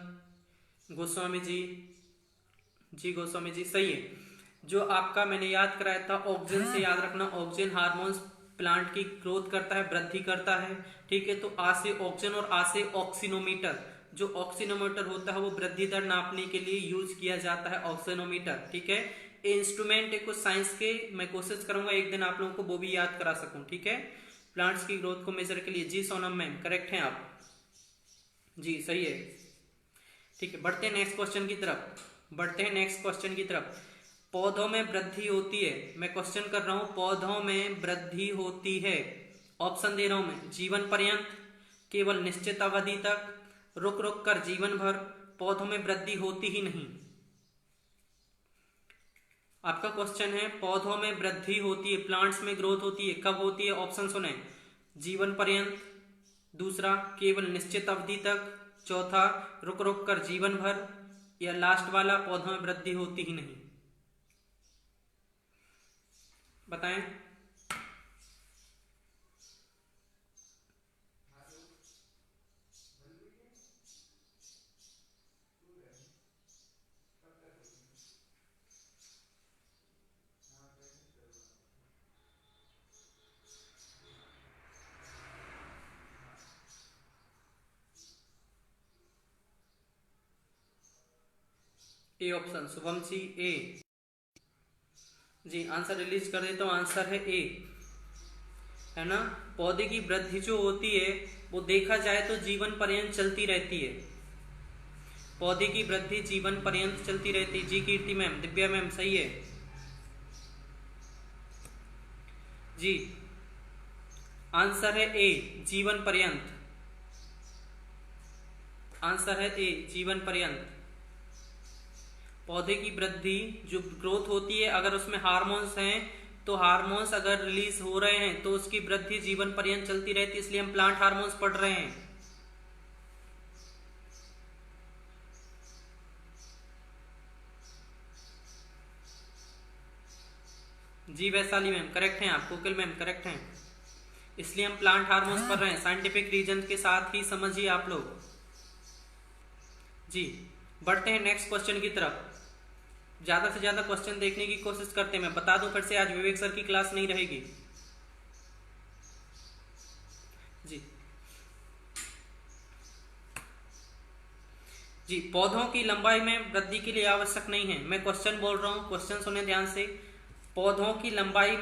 गोस्वामी जी गोस्वामी जी सही है। जो आपका मैंने याद कराया था ऑक्सीजन से याद रखना, ऑक्सीजन हार्मोन्स प्लांट की ग्रोथ करता है, वृद्धि करता है, ठीक है। तो आ से ऑक्सीजन और आ से ऑक्सीनोमीटर, जो ऑक्सीनोमीटर होता है वो वृद्धि दर नापने के लिए यूज किया जाता है, ऑक्सीनोमीटर, ठीक है। इंस्ट्रूमेंट है कुछ साइंस के, मैं कोशिश करूंगा एक दिन आप लोगों को वो भी याद करा सकूं, ठीक है, प्लांट्स की ग्रोथ को मेजर के लिए। जी सोनम मैम करेक्ट हैं आप, जी सही है, ठीक है। बढ़ते हैं नेक्स्ट क्वेश्चन की तरफ, बढ़ते हैं नेक्स्ट क्वेश्चन की तरफ। पौधों में वृद्धि होती है, मैं क्वेश्चन कर रहा हूं, पौधों में वृद्धि होती है, ऑप्शन दे रहा हूं मैं, जीवन पर्यंत, केवल निश्चित अवधि तक, रुक रुक कर, जीवन भर, पौधों में वृद्धि होती ही नहीं। आपका क्वेश्चन है पौधों में वृद्धि होती है, प्लांट्स में ग्रोथ होती है, कब होती है? ऑप्शन सुने, जीवन पर्यंत, दूसरा केवल निश्चित अवधि तक, चौथा रुक रुक कर, जीवन भर, या लास्ट वाला पौधों में वृद्धि होती ही नहीं। बताएं। A option, Shubham ji A, जी आंसर रिलीज कर देता हूं, आंसर है ए, है ना। पौधे की वृद्धि जो होती है वो देखा जाए तो जीवन पर्यंत चलती रहती है, पौधे की वृद्धि जीवन पर्यंत चलती रहती है। जी कीर्ति मैम, दिव्या मैम सही है, जी आंसर है ए, जीवन पर्यंत, आंसर है ए, जीवन पर्यंत। पौधे की वृद्धि जो ग्रोथ होती है, अगर उसमें हार्मोन्स हैं तो हार्मोन्स अगर रिलीज हो रहे हैं तो उसकी वृद्धि जीवन पर्यंत चलती रहती है, इसलिए हम प्लांट हार्मोन्स पढ़ रहे हैं। जी वैशाली मैम करेक्ट हैं आप, कोकिल मैम करेक्ट हैं, इसलिए हम प्लांट हार्मोन्स पढ़ रहे हैं, साइंटिफिक रीजन के साथ ही समझिए आप लोग। जी बढ़ते हैं नेक्स्ट क्वेश्चन की तरफ, ज्यादा से ज्यादा क्वेश्चन देखने की कोशिश करते हैं। मैं बता दूं फिर से, आज विवेक सर की क्लास नहीं रहेगी। जी जी पौधों की लंबाई में वृद्धि के लिए आवश्यक नहीं है, मैं क्वेश्चन बोल रहा हूं, क्वेश्चन सुने ध्यान से। पौधों की लंबाई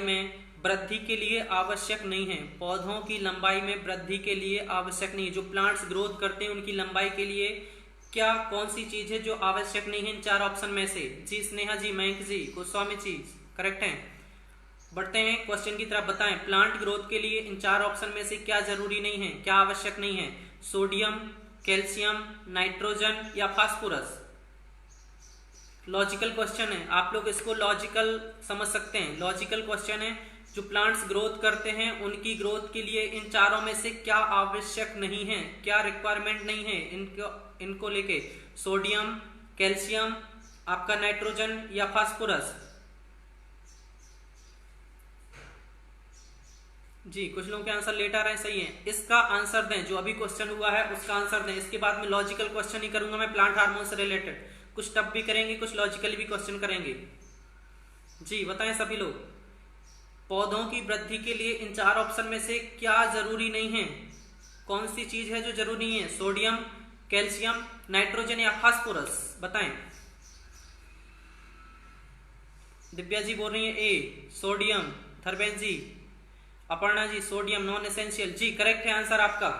में वृद्धि के लिए आवश्यक नहीं है। पौधों की लंबाई में वृद्धि के लिए आवश्यक नहीं है। जो प्लांट्स ग्रोथ करते हैं उनकी लंबाई के लिए क्या कौन सी चीज है जो आवश्यक नहीं है इन चार ऑप्शन में से? जी स्नेहा जी, मयंक जी, गोस्वामी जी करेक्ट है। बढ़ते हैं क्वेश्चन की तरफ। बताएं प्लांट ग्रोथ के लिए इन चार ऑप्शन में से क्या जरूरी नहीं है, क्या आवश्यक नहीं है? सोडियम, कैल्शियम, नाइट्रोजन या फास्फोरस? लॉजिकल क्वेश्चन है, आप लोग इसको लॉजिकल समझ सकते हैं। लॉजिकल क्वेश्चन है, जो प्लांट्स ग्रोथ करते हैं उनकी ग्रोथ के लिए इन चारों में से क्या आवश्यक नहीं है, क्या रिक्वायरमेंट नहीं है इनको लेके? सोडियम, कैल्शियम, आपका नाइट्रोजन या फास्फोरस? जी कुछ लोगों के आंसर लेट आ रहे हैं, सही है। इसका आंसर दें, जो अभी क्वेश्चन हुआ है उसका आंसर दें। इसके बाद में लॉजिकल क्वेश्चन ही करूंगा मैं प्लांट हार्मोन से रिलेटेड, कुछ टफ भी करेंगे, कुछ लॉजिकली भी क्वेश्चन करेंगे। जी बताएं सभी लोग, पौधों की वृद्धि के लिए इन चार ऑप्शन में से क्या जरूरी नहीं है? कौन सी चीज है जो जरूरी नहीं है? सोडियम, कैल्शियम, नाइट्रोजन या फास्फोरस? बताएं। दिव्या जी बोल रही है A sodium, Dharmendra ji, Aparna ji sodium non essential. जी करेक्ट है आंसर आपका।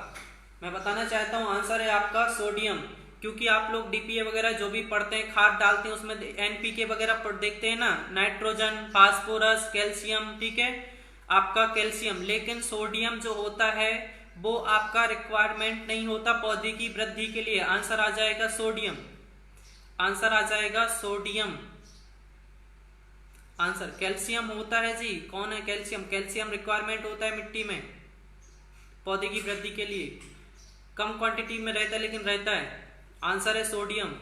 मैं बताना चाहता हूं आंसर है आपका सोडियम, क्योंकि आप लोग डीपीए वगैरह जो भी पढ़ते हैं, खाद डालते हैं, उसमें एनपीके वगैरह देखते हैं ना, नाइट्रोजन, फास्फोरस, कैल्शियम, ठीक है आपका कैल्शियम। लेकिन सोडियम जो होता है वो आपका रिक्वायरमेंट नहीं होता पौधे की वृद्धि के लिए। आंसर आ जाएगा सोडियम, आंसर आ जाएगा सोडियम। आंसर कैल्शियम होता है जी। कौन है कैल्शियम? कैल्शियम रिक्वायरमेंट होता है मिट्टी में पौधे की वृद्धि के लिए, कम क्वांटिटी में रहता है लेकिन रहता है। आंसर है सोडियम।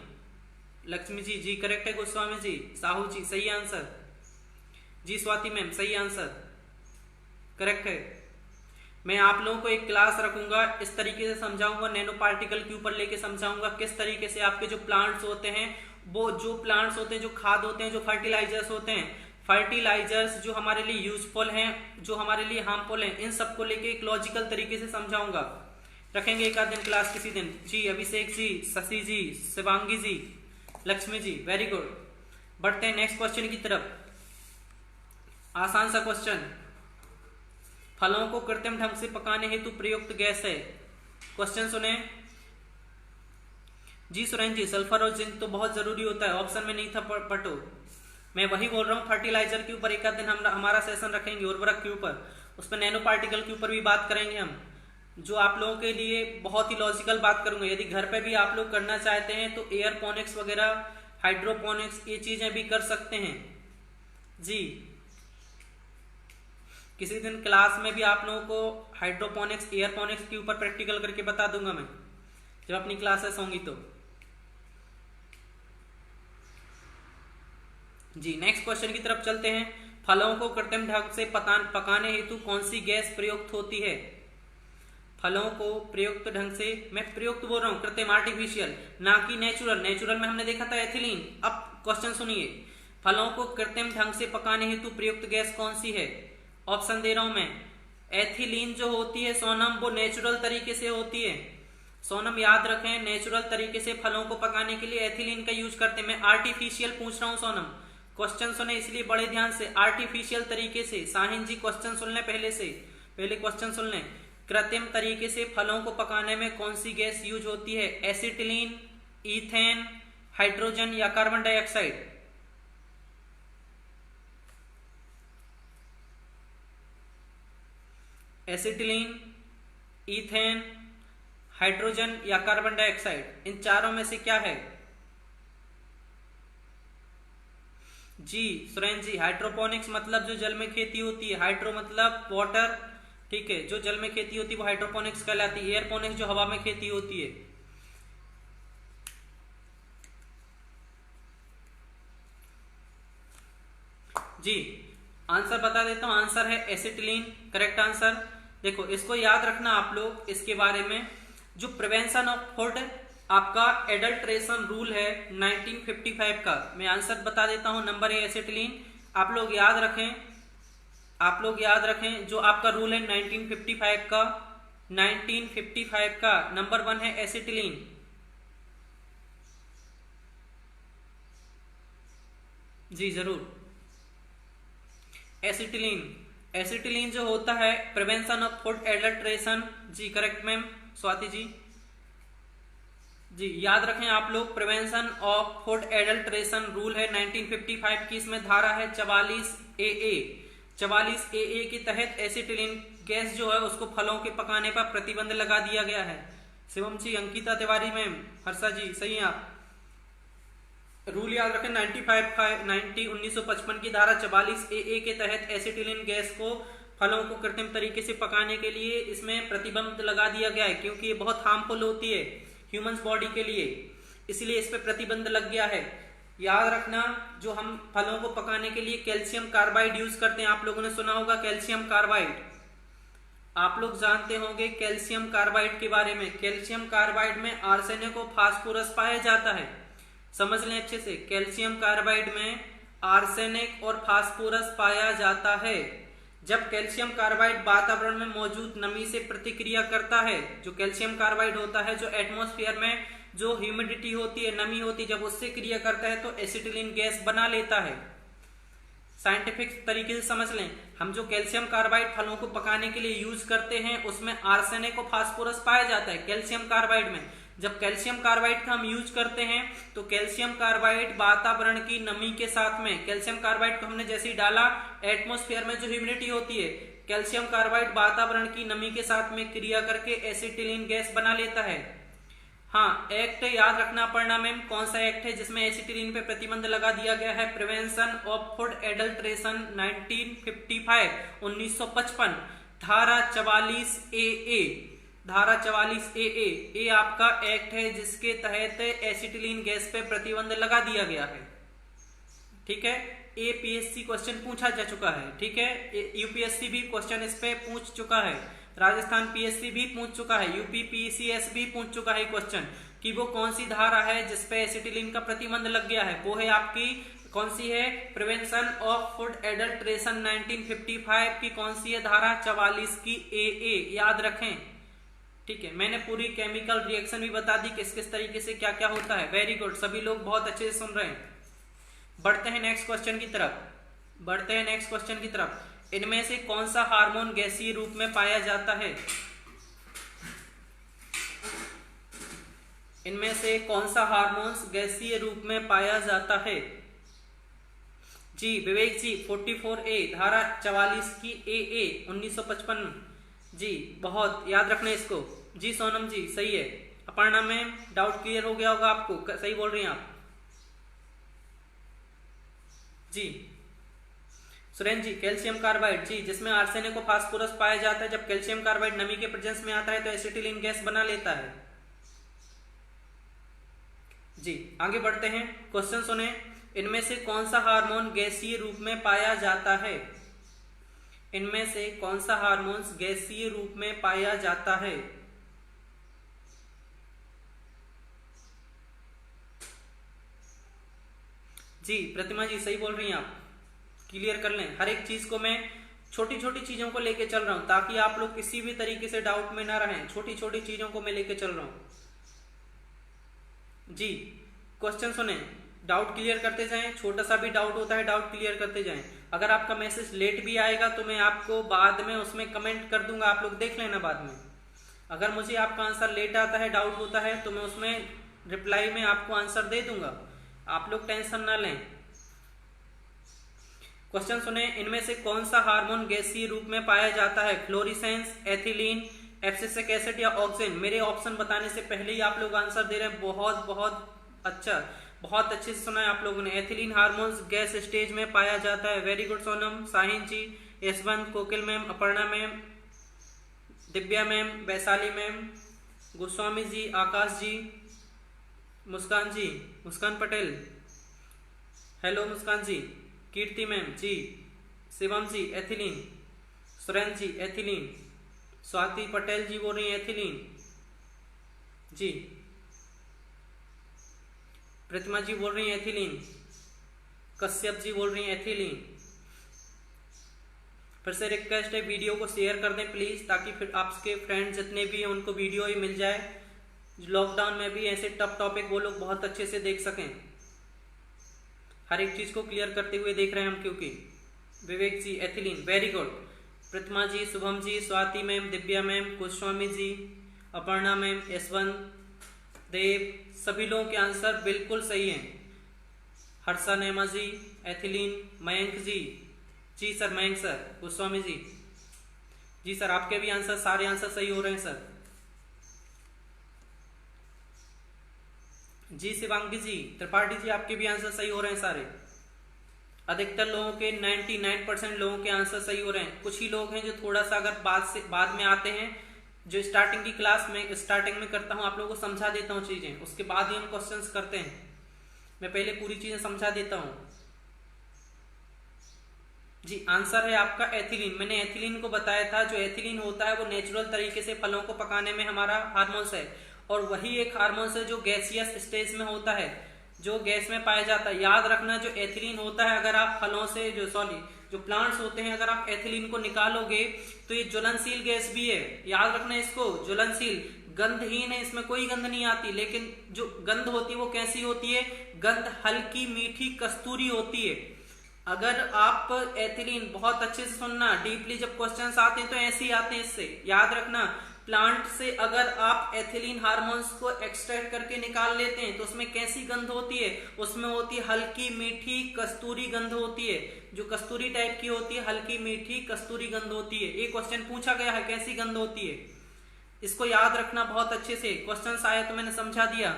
लक्ष्मी जी, जी करेक्ट है। गोस्वामी जी, साहू जी सही आंसर। जी स्वाति मैम सही आंसर, करेक्ट है। मैं आप लोगों को एक क्लास रखूंगा, इस तरीके से समझाऊंगा, नैनो पार्टिकल के ऊपर लेके समझाऊंगा किस तरीके से आपके जो प्लांट्स होते हैं, वो जो प्लांट्स होते हैं, जो खाद होते हैं, जो फर्टिलाइजर्स होते हैं, फर्टिलाइजर्स जो हमारे लिए यूजफुल हैं, जो हमारे लिए हार्मफुल हैं, इन सबको लेके एक लॉजिकल तरीके से समझाऊंगा। रखेंगे एक आध दिन क्लास किसी दिन। जी अभिषेक जी, शशि जी, शिवांगी जी, लक्ष्मी जी, वेरी गुड। बढ़ते हैं नेक्स्ट क्वेश्चन की तरफ। आसान सा क्वेश्चन, फलों को कृत्रिम ढंग से पकाने हेतु प्रयुक्त गैस है। क्वेश्चन सुने जी। सुरेंद्र जी, सल्फर और जिंक तो बहुत जरूरी होता है, ऑप्शन में नहीं था पटो। मैं वही बोल रहा हूँ, फर्टिलाइजर के ऊपर एक आध दिन हम हमारा सेशन रखेंगे, उर्वरक के ऊपर, उस पर नैनो पार्टिकल के ऊपर भी बात करेंगे हम, जो आप लोगों के लिए बहुत ही लॉजिकल बात करूंगा। यदि घर पे भी आप लोग करना चाहते हैं तो एयरपोनिक्स वगैरह, हाइड्रोपोनिक्स, ये चीजें भी कर सकते हैं जी। किसी दिन क्लास में भी आप लोगों को हाइड्रोपोनिक्स, एयरपोनिक्स के ऊपर प्रैक्टिकल करके बता दूंगा मैं, जब अपनी क्लासेस होंगी तो। जी नेक्स्ट क्वेश्चन की तरफ चलते हैं। फलों को कृत्रिम ढंग से पकाने हेतु कौन सी गैस प्रयुक्त होती है? फलों को प्रयुक्त ढंग से, मैं प्रयुक्त बोल रहा हूं, कृत्रिम आर्टिफिशियल, ना कि नेचुरल। नेचुरल में हमने देखा था एथिलीन। अब क्वेश्चन सुनिए, फलों को कृत्रिम ढंग से पकाने हेतु प्रयुक्त गैस कौन सी है? ऑप्शन दे रहा हूं मैं। एथिलीन जो होती है सोनम, वो नेचुरल तरीके से होती है। सोनम याद रखें, नेचुरल तरीके से फलों को पकाने के लिए एथिलीन का यूज करते हैं। मैं आर्टिफिशियल पूछ रहा हूं सोनम, क्वेश्चन सुने इसलिए बड़े ध्यान से। आर्टिफिशियल तरीके से, साहिन जी क्वेश्चन सुन लें पहले क्वेश्चन सुन लें। कृत्रिम तरीके से फलों को पकाने में कौन सी गैस यूज होती है? एसिटिलीन, ईथेन, हाइड्रोजन या carbon dioxide? Acetylene, ethane, hydrogen या कार्बन डाइऑक्साइड, इन चारों में से क्या है? जी सुरेंद्र जी, हाइड्रोपोनिक्स मतलब जो जल में खेती होती है, हाइड्रो मतलब वाटर, ठीक है, जो जल में खेती होती है वो हाइड्रोपोनिक्स कहलाती है। एयरपोनिक्स जो हवा में खेती होती है। जी आंसर बता देता हूं, आंसर है एसिटिलीन, करेक्ट आंसर। देखो इसको याद रखना आप लोग, इसके बारे में जो प्रिवेंशन ऑफ फूड आपका एडल्ट्रेशन रूल है 1955 का, मैं आंसर बता देता हूं। नंबर ए एसिटिलीन, आप लोग याद रखें, आप लोग याद रखें, जो आपका रूल है 1955 का, 1955 का नंबर 1 है एसिटिलीन। जी जरूर। एसिटिलीन जो होता है प्रिवेंशन ऑफ फूड एडल्ट्रेशन। जी करेक्ट मैम स्वाति जी। जी याद रखें आप लोग, prevention of food adulteration rule है 1955 की, इसमें धारा है 44AA। 44AA के तहत एसिटिलीन गैस जो है उसको फलों के पकाने पर प्रतिबंध लगा दिया गया है। शिवम जी, अंकिता तिवारी मैम, हर्षा जी, सही है आप। रूल याद रखें 1955 की धारा 44AA के तहत एसिटिलीन गैस को फलों को कृत्रिम तरीके से पकाने के लिए इसमें प्रतिबंध लगा दिया गया है, क्योंकि ये बहुत हार्मफुल होती है ह्यूमंस बॉडी के लिए, इसलिए इस पे प्रतिबंध लग गया है। याद रखना, जो हम फलों को पकाने के लिए कैल्शियम कार्बाइड यूज करते हैं, आप लोगों ने सुना होगा कैल्शियम कार्बाइड, आप लोग जानते होंगे कैल्शियम कार्बाइड के बारे में। कैल्शियम कार्बाइड में आर्सेनिक और फास्फोरस पाया जाता है, समझ लें अच्छे से। कैल्शियम कार्बाइड में आर्सेनिक और फास्फोरस पाया जाता है। जब कैल्शियम कार्बाइड वातावरण में मौजूद नमी से प्रतिक्रिया करता है, जो कैल्शियम कार्बाइड होता है, जो एटमॉस्फेयर में जो ह्यूमिडिटी होती है, नमी होती है, जब उससे क्रिया करता है तो एसिटिलीन गैस बना लेता है। साइंटिफिक तरीके से समझ लें, हम जो कैल्शियम कार्बाइड फलों को पकाने के लिए यूज करते हैं उसमें आर्सेनिक और फास्फोरस पाया जाता है कैल्शियम कार्बाइड में। जब कैल्शियम कार्बाइड का हम यूज करते हैं तो कैल्शियम कार्बाइड वातावरण की नमी के साथ में, कैल्शियम कार्बाइड को हमने जैसे ही डाला, एटमॉस्फेयर में जो ह्यूमिडिटी होती है, कैल्शियम कार्बाइड वातावरण की नमी के साथ में क्रिया करके एसिटिलीन गैस बना लेता है। हाँ, एक्ट याद रखना पड़ना मैम, कौन सा एक्ट है जिसमें एसिटिलीन पे प्रतिबंध लगा दिया गया है? प्रिवेंशन ऑफ फूड एडल्ट्रेशन 1955 धारा 44AA। धारा 44AA ये आपका एक्ट है जिसके तहत एसिटिलीन गैस पे प्रतिबंध लगा दिया गया है। ठीक है, APSC क्वेश्चन पूछा जा चुका है। ठीक है, UPSC भी क्वेश्चन इस पे पूछ चुका है, राजस्थान PSC भी पूछ चुका है, UP PCS भी पूछ चुका है क्वेश्चन कि वो कौन सी धारा है जिसपे एसिटिलीन का प्रतिबंध लग गया है। वो है आपकी कौन सी है? प्रिवेंशन ऑफ फूड एडल्ट्रेशन 1955 की कौन सी है धारा? 44 की AA, याद रखें। ठीक है, मैंने पूरी केमिकल रिएक्शन भी बता दी किस किस तरीके से क्या क्या होता है। वेरी गुड, सभी लोग बहुत अच्छे से सुन रहे हैं। बढ़ते हैं नेक्स्ट क्वेश्चन की तरफ। इनमें से कौन सा हार्मोन गैसीय रूप में पाया जाता है? इनमें से कौन सा हार्मोन गैसीय रूप में पाया जाता है? जी विवेक जी, 44A धारा 44 की AA 1955। जी बहुत याद रखना इसको। जी सोनम जी सही है। अपर्णा मैम डाउट क्लियर हो गया होगा आपको, सही बोल रही हैं आप। जी सुरेंद्र जी, कैल्शियम कार्बाइड, जी जिसमें आर्सेनिक और फास्फोरस पाया जाता है, जब कैल्शियम कार्बाइड नमी के प्रेजेंस में आता है तो एसिटिलीन गैस बना लेता है। जी आगे बढ़ते हैं, क्वेश्चन सुने। इनमें से कौन सा हार्मोन गैसीय रूप में पाया जाता है? इनमें से कौन सा हार्मोन गैसीय रूप में पाया जाता है? जी प्रतिमा जी सही बोल रही हैं आप, क्लियर कर लें। हर एक चीज को मैं छोटी छोटी चीजों को लेके चल रहा हूं ताकि आप लोग किसी भी तरीके से डाउट में ना रहें। छोटी छोटी चीजों को मैं लेके चल रहा हूं। जी क्वेश्चन सुने, डाउट क्लियर करते जाएं। छोटा सा भी डाउट होता है, डाउट क्लियर करते जाएं। अगर आपका मैसेज लेट भी आएगा तो मैं आपको बाद में उसमें कमेंट कर दूंगा, आप लोग देख लेना बाद में। अगर मुझे आपका आंसर लेट आता है, डाउट होता है, तो मैं उसमें रिप्लाई में आपको आंसर दे दूंगा, आप लोग टेंशन ना लें। क्वेश्चन सुने, इनमें से कौन सा हार्मोन गैसीय रूप में पाया जाता है? फ्लोरेसेंस, एथिलीन, एब्सिसिक एसिड या ऑक्सीजन? मेरे ऑप्शन बताने से पहले ही आप लोग आंसर दे रहे हैं, बहुत बहुत अच्छा, बहुत अच्छे से सुना है आप लोगों ने। एथिलीन हार्मोन्स गैस स्टेज में पाया जाता है। Very good Sonam, Sahin ji, Yashwant, Kokil ma'am, Aparna ma'am, Divya ma'am, Vaishali ma'am, Goswami ji, Akash ji, Muskan ji, Muskan Patel, hello Muskan ji, Kirti ma'am ji, Shivam ji ethylene, Surendra ji ethylene, Swati Patel ji बोल रही हैं एथिलीन जी, प्रतिमा जी बोल रही हैं एथिलीन, कश्यप जी बोल रही हैं एथिलीन। फिर से रिक्वेस्ट है वीडियो को शेयर कर दें प्लीज, ताकि फिर आपके फ्रेंड जितने भी हैं उनको वीडियो ही मिल जाए। लॉकडाउन में भी ऐसे टफ टॉपिक वो लोग बहुत अच्छे से देख सकें। हर एक चीज को क्लियर करते हुए देख रहे हैं हम, क्योंकि विवेक जी एथिलीन, वेरी गुड। प्रतिमा जी, शुभम जी, स्वाति मैम, दिव्या मैम, गोस्वामी जी, अपर्णा मैम, यशवंत देव, सभी लोगों के आंसर बिल्कुल सही हैं। हर्षा नेमा जी, एथिलीन, मयंक जी sir, Mayank sir, Goswami ji sir, आपके भी आंसर, सारे आंसर सही हो रहे हैं सर। जी शिवांगी जी, त्रिपाठी जी, आपके भी आंसर सही हो रहे हैं सारे। अधिकतर लोगों के 99% लोगों के आंसर सही हो रहे हैं। कुछ ही लोग हैं जो थोड़ा सा अगर बाद में आते हैं, जो स्टार्टिंग की क्लास में स्टार्टिंग में करता हूं, आप लोगों को समझा देता हूं चीजें, उसके बाद ही हम क्वेश्चंस करते हैं। मैं पहले पूरी चीजें समझा देता हूं। जी आंसर है आपका एथिलीन। मैंने एथिलीन को बताया था, जो एथिलीन होता है वो नेचुरल तरीके से फलों को पकाने में हमारा हार्मोन्स है, और वही एक हार्मोन्स है जो गैसियस स्टेज में होता है, जो गैस में पाया जाता है। याद रखना, जो एथिलीन होता है, अगर आप फलों से जो प्लांट्स होते हैं, अगर आप एथिलीन को निकालोगे तो ये ज्वलनशील गैस भी है। याद रखना इसको, ज्वलनशील, गंधहीन है, इसमें कोई गंध नहीं आती, लेकिन जो गंध होती है वो कैसी होती है? गंध हल्की मीठी कस्तूरी होती है। अगर आप एथिलीन, बहुत अच्छे से सुनना डीपली, जब क्वेश्चंस आते हैं तो ऐसे ही आते हैं, इससे याद रखना, प्लांट से अगर आप एथिलीन हार्मोन्स को एक्सट्रैक्ट करके निकाल लेते हैं तो उसमें कैसी गंध होती है? उसमें होती है हल्की मीठी कस्तूरी गंध होती है, जो कस्तूरी टाइप की होती है, हल्की मीठी कस्तूरी गंध होती है। ये क्वेश्चन पूछा गया है, कैसी गंध होती है, इसको याद रखना बहुत अच्छे से। क्वेश्चन आया तो मैंने समझा दिया।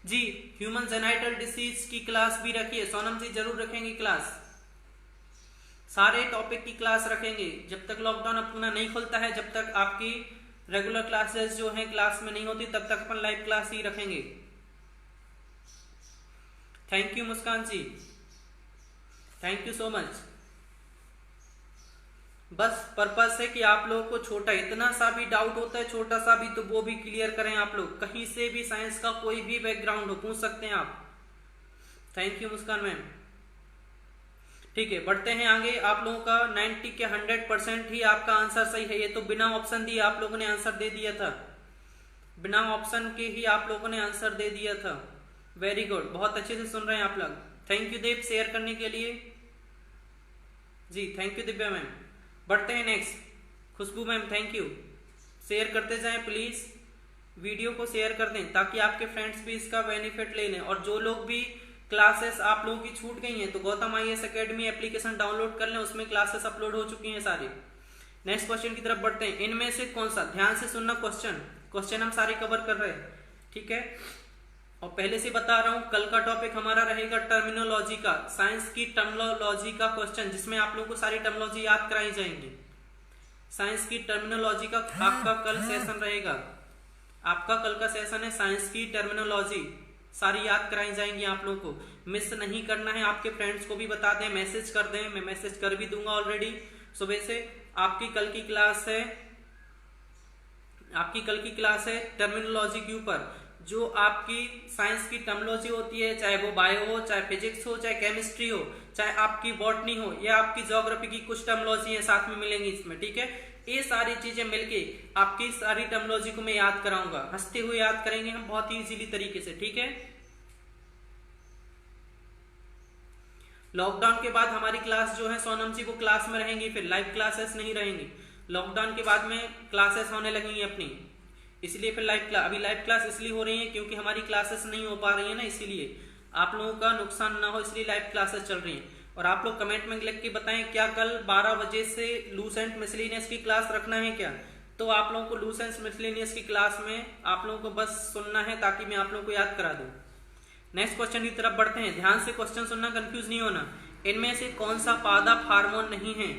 जी ह्यूमन जेनाइटल डिसीज की क्लास भी रखिए, सोनम जी जरूर रखेंगे क्लास, सारे टॉपिक की क्लास रखेंगे। जब तक लॉकडाउन अपना नहीं खुलता है, जब तक आपकी रेगुलर क्लासेस जो हैं क्लास में नहीं होती, तब तक अपन लाइव क्लास ही रखेंगे। Thank you Muskan ji, thank you so much. बस पर्पस है कि आप लोगों को छोटा, इतना सा भी डाउट होता है छोटा सा भी, तो वो भी क्लियर करें आप लोग। कहीं से भी साइंस का कोई भी बैकग्राउंड हो, पूछ सकते हैं आप। Thank you Muskan ma'am. ठीक है, बढ़ते हैं आगे। आप लोगों का 90 के 100% ही आपका आंसर सही है। ये तो बिना ऑप्शन दिए आप लोगों ने आंसर दे दिया था, बिना ऑप्शन के ही आप लोगों ने आंसर दे दिया था। वेरी गुड, बहुत अच्छे से सुन रहे हैं आप लोग। थैंक यू देव शेयर करने के लिए जी, थैंक यू दिव्या मैम। बढ़ते हैं next, Khushboo ma'am thank you. Share करते जाएं प्लीज, वीडियो को शेयर कर दें ताकि आपके फ्रेंड्स भी इसका बेनिफिट ले लें। और जो लोग भी क्लासेस आप लोगों की छूट गई हैं तो Gautam IAS academy application download कर लें, उसमें क्लासेस अपलोड हो चुकी हैं सारी। नेक्स्ट क्वेश्चन की तरफ बढ़ते हैं। इनमें से कौन सा, ध्यान से सुनना, क्वेश्चन हम सारे कवर कर रहे हैं, ठीक है। और पहले से बता रहा हूं, कल का टॉपिक हमारा रहेगा टर्मिनोलॉजी का, साइंस की टर्मिनोलॉजी का क्वेश्चन, जिसमें आप लोगों को सारी टर्मिनोलॉजी याद कराई जाएंगी। साइंस की टर्मिनोलॉजी का आपका कल सेशन रहेगा, आपका कल का सेशन है साइंस की टर्मिनोलॉजी, सारी याद कराई जाएंगी आप लोगों को। मिस नहीं करना है, आपके फ्रेंड्स को भी बता दें, मैसेज कर दें, मैं मैसेज कर भी दूंगा ऑलरेडी सुबह से। आपकी कल की क्लास है, आपकी कल की क्लास है टर्मिनोलॉजी के ऊपर। जो आपकी साइंस की टर्मिनोलॉजी होती है, चाहे वो बायो हो, चाहे फिजिक्स हो, चाहे केमिस्ट्री हो, चाहे आपकी बॉटनी हो, या आपकी ज्योग्राफी की कुछ टर्मिनोलॉजी है साथ में मिलेंगी इसमें, ठीक है। ये सारी चीजें मिलके आपकी सारी टर्मिनोलॉजी को मैं याद कराऊंगा, हंसते हुए याद करेंगे हम बहुत ही इजीली तरीके से, ठीक है। लॉकडाउन के बाद हमारी क्लास जो है सोनम जी वो क्लास में रहेंगी, फिर लाइव क्लासेस नहीं रहेंगी। लॉकडाउन के बाद में क्लासेस होने लगेंगी अपनी, इसलिए फिर अभी लाइव क्लास इसलिए हो रही है क्योंकि हमारी क्लासेस नहीं हो पा रही है ना, इसीलिए आप लोगों का नुकसान ना हो इसलिए लाइव क्लासेस चल रही हैं। और आप लोग कमेंट में लिख के बताएं क्या कल 12 बजे से लूसेंट मिसलेनियस की क्लास रखना है क्या। तो आप लोगों को लूसेंट मिसलेनियस की क्लास में आप लोगों को बस सुनना है ताकि मैं आप लोगों को याद करा दूं। नेक्स्ट क्वेश्चन की तरफ बढ़ते हैं, ध्यान से क्वेश्चन सुनना, कंफ्यूज नहीं होना। इनमें से कौन सा पादप हार्मोन नहीं है,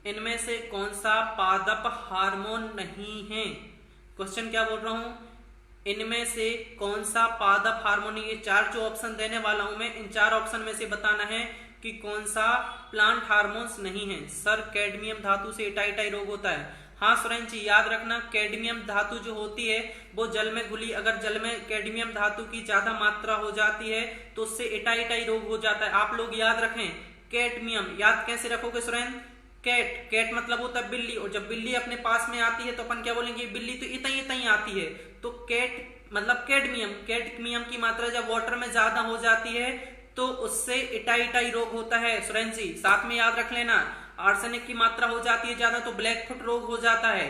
इनमें से कौन सा पादप हार्मोन नहीं है। क्वेश्चन क्या बोल रहा हूं, इनमें से कौन सा पादप हार्मोन, ये 4 जो ऑप्शन देने वाला हूं मैं, इन 4 ऑप्शन में से बताना है कि कौन सा प्लांट हार्मोन्स नहीं है। सर कैडमियम धातु से इटाई रोग होता है। हाँ सुरेन जी याद रखना, कैडमियम धातु जो होती है वो जल में घुली, अगर जल में कैडमियम धातु की ज्यादा मात्रा हो जाती है तो उससे इटाई रोग हो जाता है। आप लोग याद रखें, कैडमियम याद कैसे रखोगे सुरेन, कैट मतलब होता है बिल्ली, और जब बिल्ली अपने पास में आती है तो अपन क्या बोलेंगे, बिल्ली तो इतनी आती है, तो कैट मतलब कैडमियम की मात्रा जब वाटर में ज्यादा हो जाती है तो उससे इटाई रोग होता है सुरेंद्र जी, साथ में याद रख लेना। आर्सेनिक की मात्रा हो जाती है ज्यादा तो ब्लैक फुट रोग हो जाता है,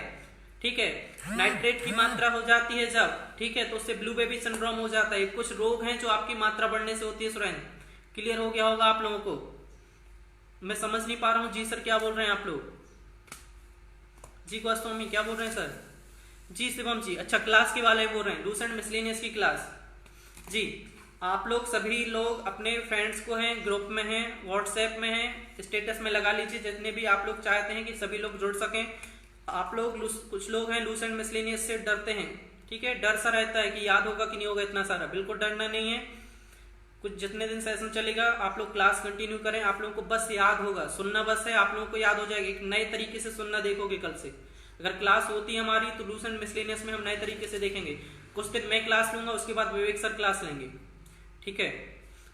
ठीक है। नाइट्रेट की मात्रा हो जाती है जब, ठीक है, तो उससे ब्लू बेबी सिंड्रोम हो जाता है। कुछ रोग हैं जो आपकी मात्रा बढ़ने से होती है सुरेंद्र। क्लियर हो गया होगा आप लोगों को? मैं समझ नहीं पा रहा हूँ जी सर, क्या बोल रहे हैं आप लोग? जी गोस्वामी क्या बोल रहे हैं सर? जी शिवम जी, अच्छा क्लास के वाले बोल रहे हैं, लूसेंट मिसलेनियस की क्लास। जी आप लोग सभी लोग अपने फ्रेंड्स को हैं, ग्रुप में हैं, व्हाट्सएप में हैं, स्टेटस में लगा लीजिए जितने भी आप लोग चाहते हैं कि सभी लोग जुड़ सकें। आप लोग कुछ लोग हैं लूसेंट मिसलेनियस से डरते हैं, ठीक है, डर सा रहता है कि याद होगा कि नहीं होगा इतना सारा। बिल्कुल डरना नहीं है, कुछ जितने दिन सेशन चलेगा आप लोग क्लास कंटिन्यू करें, आप लोगों को बस याद होगा, सुनना बस है, आप लोगों को याद हो जाएगा। एक नए तरीके से सुनना देखोगे कल से। अगर क्लास होती है हमारी तो लूसेंट मिसलेनियस में हम नए तरीके से देखेंगे। कुछ दिन मैं क्लास लूंगा, उसके बाद विवेक सर क्लास लेंगे, ठीक है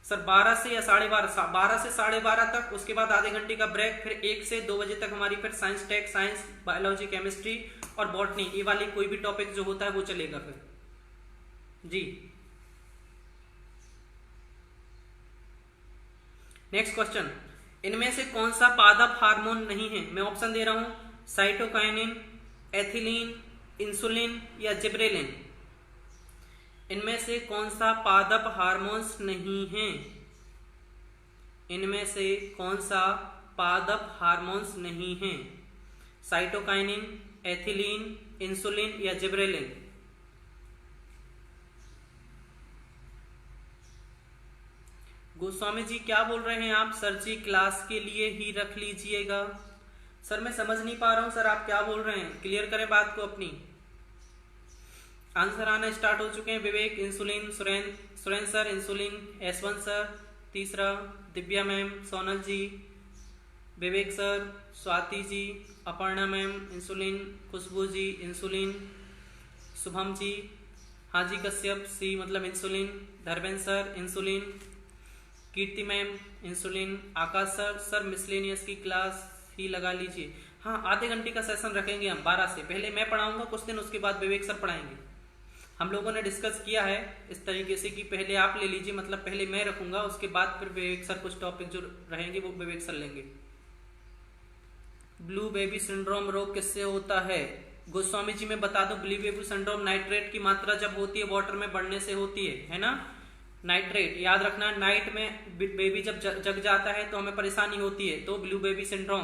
सर। 12 से या 12:30, 12 से 12:30 तक, उसके बाद आधे घंटे का ब्रेक, फिर 1 से 2 बजे तक हमारी फिर science tech, science biology, chemistry और बॉटनी, ये वाली कोई भी टॉपिक जो होता है वो चलेगा फिर जी। नेक्स्ट क्वेश्चन, इनमें से कौन सा पादप हार्मोन नहीं है? मैं ऑप्शन दे रहा हूं, साइटोकाइनिन, एथिलीन, इंसुलिन या जिब्रेलिन। इनमें से कौन सा पादप हार्मोन्स नहीं है? इनमें से कौन सा पादप हार्मोन्स नहीं है? साइटोकाइनिन, एथिलीन, इंसुलिन या जिब्रेलिन। गोस्वामी जी क्या बोल रहे हैं आप? सर जी क्लास के लिए ही रख लीजिएगा। सर मैं समझ नहीं पा रहा हूं सर, आप क्या बोल रहे हैं? क्लियर करें बात को अपनी। आंसर आना स्टार्ट हो चुके हैं। Vivek insulin, Surendra sir insulin, S1 sir, तीसरा Divya ma'am, Sonal ji, Vivek sir, Swati ji, Aparna ma'am insulin, Khushboo ji insulin, Shubham ji, Haji Kashyap C मतलब insulin, Dharmendra sir insulin, Kirti ma'am insulin, Akash sir, sir miscellaneous की क्लास ही लगा लीजिए। हाँ आधे घंटे का सेशन रखेंगे हम 12 से। पहले मैं पढ़ाऊंगा कुछ दिन, उसके बाद विवेक सर पढ़ाएंगे। हम लोगों ने डिस्कस किया है इस तरीके से कि पहले आप ले लीजिए, मतलब पहले मैं रखूंगा, उसके बाद फिर विवेक सर कुछ टॉपिक जो रहेंगे वो विवेक सर लेंगे। ब्लू बेबी सिंड्रोम रोग किससे होता है? गोस्वामी जी मैं बता दूं, ब्लू बेबी सिंड्रोम नाइट्रेट की मात्रा जब होती है वाटर में बढ़ने से होती है ना। नाइट्रेट याद रखना, नाइट में बेबी जब जग जाता है तो हमें परेशानी होती है, तो ब्लू बेबी सिंड्रोम।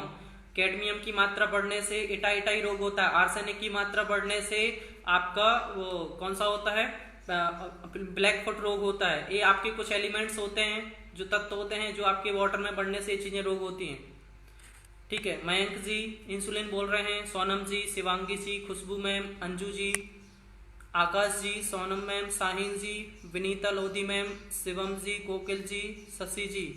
कैडमियम की मात्रा बढ़ने से इटाई रोग होता है। आर्सेनिक की मात्रा बढ़ने से आपका वो कौन सा होता है, ब्लैक फुट रोग होता है। ये आपके कुछ एलिमेंट्स होते हैं, जो तत्व होते हैं जो आपके वाटर में बढ़ने से ये चीजें रोग होती हैं, ठीक है। मयंक जी इंसुलिन बोल रहे हैं, सोनम जी, शिवांगी जी, खुशबू मैम, अंजू जी, आकाश जी, सोनम मैम, साहिन जी, विनीता लोधी मैम, शिवम जी, कोकिल जी, शशि जी।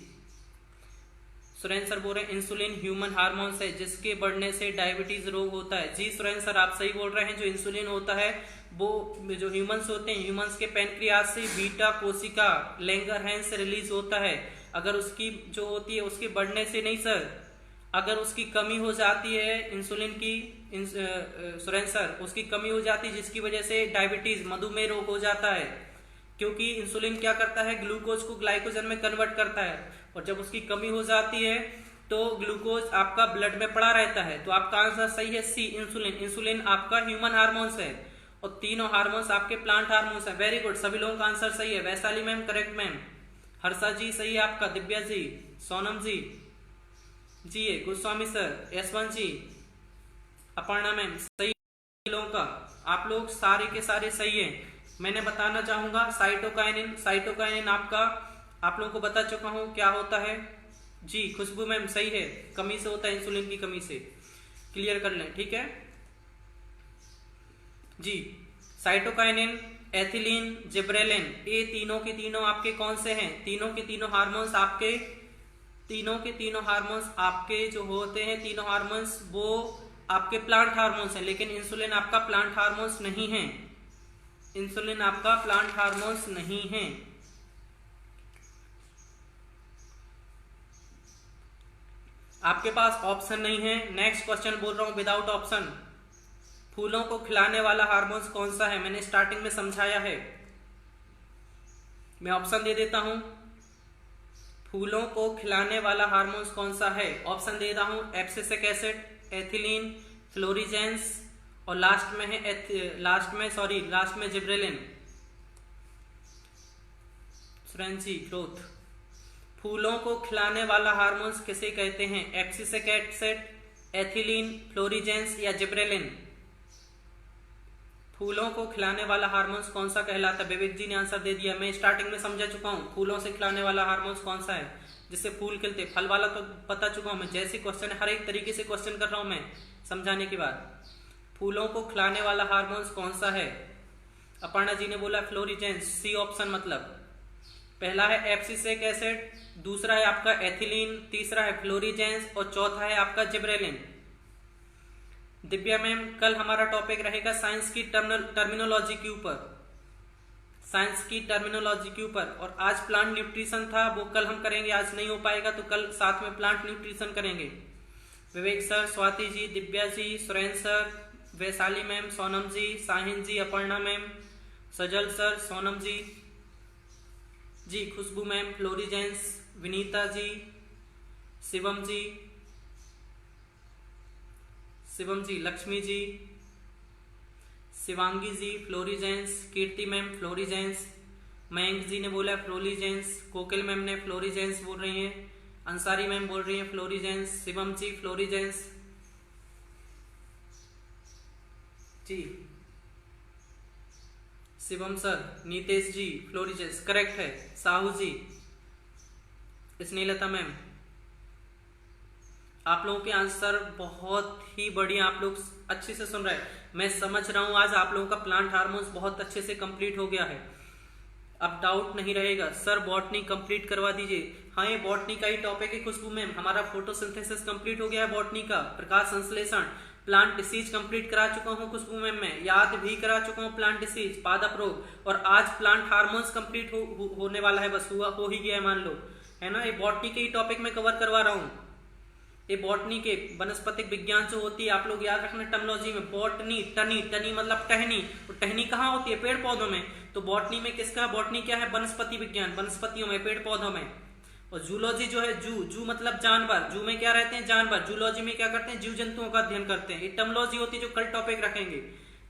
सुरेंद्र सर बोल रहे हैं इंसुलिन ह्यूमन हार्मोन्स है जिसके बढ़ने से डायबिटीज रोग होता है। जी सुरेंद्र सर आप सही बोल रहे हैं, जो इंसुलिन होता है वो जो ह्यूमंस होते हैं, ह्यूमंस के पैनक्रियास से बीटा कोशिका लैंगरहैंस से रिलीज होता है। अगर उसकी जो होती है उसके बढ़ने से नहीं सर, अगर उसकी कमी हो जाती है इंसुलिन की, सुरेंद्र सर उसकी कमी हो जाती है जिसकी वजह से डायबिटीज मधुमेह रोग हो जाता है। क्योंकि इंसुलिन क्या करता है, ग्लूकोज को ग्लाइकोजन में कन्वर्ट करता है, और जब उसकी कमी हो जाती है तो ग्लूकोज आपका ब्लड में पड़ा रहता है। तो आपका आंसर सही है सी इंसुलिन। इंसुलिन आपका ह्यूमन हार्मोन्स है और तीनों हार्मोन्स आपके प्लांट हार्मोन्स है। वेरी गुड, सभी लोगों का आंसर सही है। Vaishali ma'am correct ma'am, Harsha ji सही है आपका, दिव्या जी, सोनम जी, जी Goswami sir, S1 ji, Aparna ma'am सही लोगों का, आप लोग सारे के सारे सही है। मैंने बताना चाहूंगा साइटोकाइनिन, साइटोकाइनिन आपका आप लोगों को बता चुका हूं क्या होता है। जी खुशबू मैम सही है, कमी से होता है, इंसुलिन की कमी से। क्लियर कर लें, ठीक है जी। साइटोकाइनिन, एथिलीन, जिब्रेलिन, ये तीनों के तीनों आपके कौन से हैं? तीनों के तीनों हार्मोन्स आपके, तीनों के तीनों हार्मोन्स आपके जो होते हैं, तीनों हार्मोन्स वो आपके प्लांट हार्मोन्स हैं। लेकिन इंसुलिन आपका प्लांट हार्मोन्स नहीं है, इंसुलिन आपका प्लांट हार्मोन्स नहीं है। आपके पास ऑप्शन नहीं है। नेक्स्ट क्वेश्चन बोल रहा हूं विदाउट ऑप्शन। फूलों को खिलाने वाला हार्मोन्स कौन सा है? मैंने स्टार्टिंग में समझाया है, मैं ऑप्शन दे देता हूं। फूलों को खिलाने वाला हार्मोन कौन सा है? ऑप्शन दे रहा हूं, एब्सिसिक एसिड, एथिलीन, फ्लोरिजेंस और लास्ट में जिब्रेलिन। Frenchie growth. फूलों को खिलाने वाला हार्मोन्स किसे कहते हैं? एब्सिसिक एसिड, एथिलीन, फ्लोरिजेंस या जिब्रेलिन? फूलों को खिलाने वाला हार्मोन्स कौन सा कहलाता है? विवेक जी ने आंसर दे दिया। मैं स्टार्टिंग में समझा चुका हूँ फूलों से खिलाने वाला हार्मोन्स कौन सा है जिससे फूल खिलते। फल वाला तो बता चुका हूँ मैं, जैसे क्वेश्चन है हर एक तरीके से क्वेश्चन कर रहा हूँ मैं समझाने के बाद। फूलों को खिलाने वाला हार्मोन्स कौन सा है? अपर्णा जी ने बोला फ्लोरिजेंस, सी ऑप्शन। मतलब पहला है एब्सिसिक एसिड, दूसरा है आपका एथिलीन, तीसरा है फ्लोरिजेंस और चौथा है आपका जिब्रेलिन। दिव्या मैम, कल हमारा टॉपिक रहेगा साइंस की टर्मिनोलॉजी के ऊपर, साइंस की टर्मिनोलॉजी के ऊपर। और आज प्लांट न्यूट्रिशन था, वो कल हम करेंगे, आज नहीं हो पाएगा तो कल साथ में प्लांट न्यूट्रिशन करेंगे। विवेक सर, स्वाति जी, दिव्या जी, सुरेंद्र सर, वैशाली मैम, सोनम जी, साहिन जी, अपर्णा मैम, सजल सर, सोनम जी, खुशबू मैम, फ्लोरिजेंस, विनीता जी, शिवम जी, लक्ष्मी जी, शिवांगी जी, फ्लोरिजेंस, कीर्ति मैम फ्लोरिजेंस, मयंक जी ने बोला फ्लोरिजेंस, कोकिल मैम ने फ्लोरिजेंस बोल रही हैं, अंसारी मैम बोल रही हैं फ्लोरिजेंस, शिवम जी फ्लोरिजेंस जी, शिवम सर, नीतेश जी फ्लोरिजेंस करेक्ट है, साहू जी, स्नेहलता मैम, आप लोगों के आंसर बहुत ही बढ़िया, आप लोग अच्छे से सुन रहे हैं। मैं समझ रहा हूं आज आप लोगों का प्लांट हार्मोन्स बहुत अच्छे से कंप्लीट हो गया है, अब डाउट नहीं रहेगा। सर बॉटनी कंप्लीट करवा दीजिए। हाँ, ये बॉटनी का ही टॉपिक है खुशबू मैम, हमारा फोटोसिंथेसिस कंप्लीट हो गया है, बॉटनी का प्रकाश संश्लेषण, प्लांट डिसीज कंप्लीट करा चुका हूँ खुशबू मैम, मैं याद भी करा चुका हूँ प्लांट डिसीज, पादप रोग, और आज प्लांट हार्मोन्स कंप्लीट होने वाला है, बस हो ही गया है मान लो, है ना। ये बॉटनी के ही टॉपिक में कवर करवा रहा हूँ। ये बॉटनी के वनस्पतिक विज्ञान जो होती है, आप लोग याद रखना टर्मिनोलॉजी में, बॉटनी, टनी मतलब टहनी, और टहनी कहाँ होती है? पेड़ पौधों में। तो बॉटनी में किसका, बॉटनी क्या है? वनस्पति विज्ञान, वनस्पतियों में, पेड़ पौधों में। और जूलॉजी जो है, जू मतलब जानवर, जू में क्या रहते हैं? जानवर। जूलॉजी में क्या करते हैं? जीव जंतुओं का अध्ययन करते हैं। ये टर्मिनोलॉजी होती है जो कल टॉपिक रखेंगे।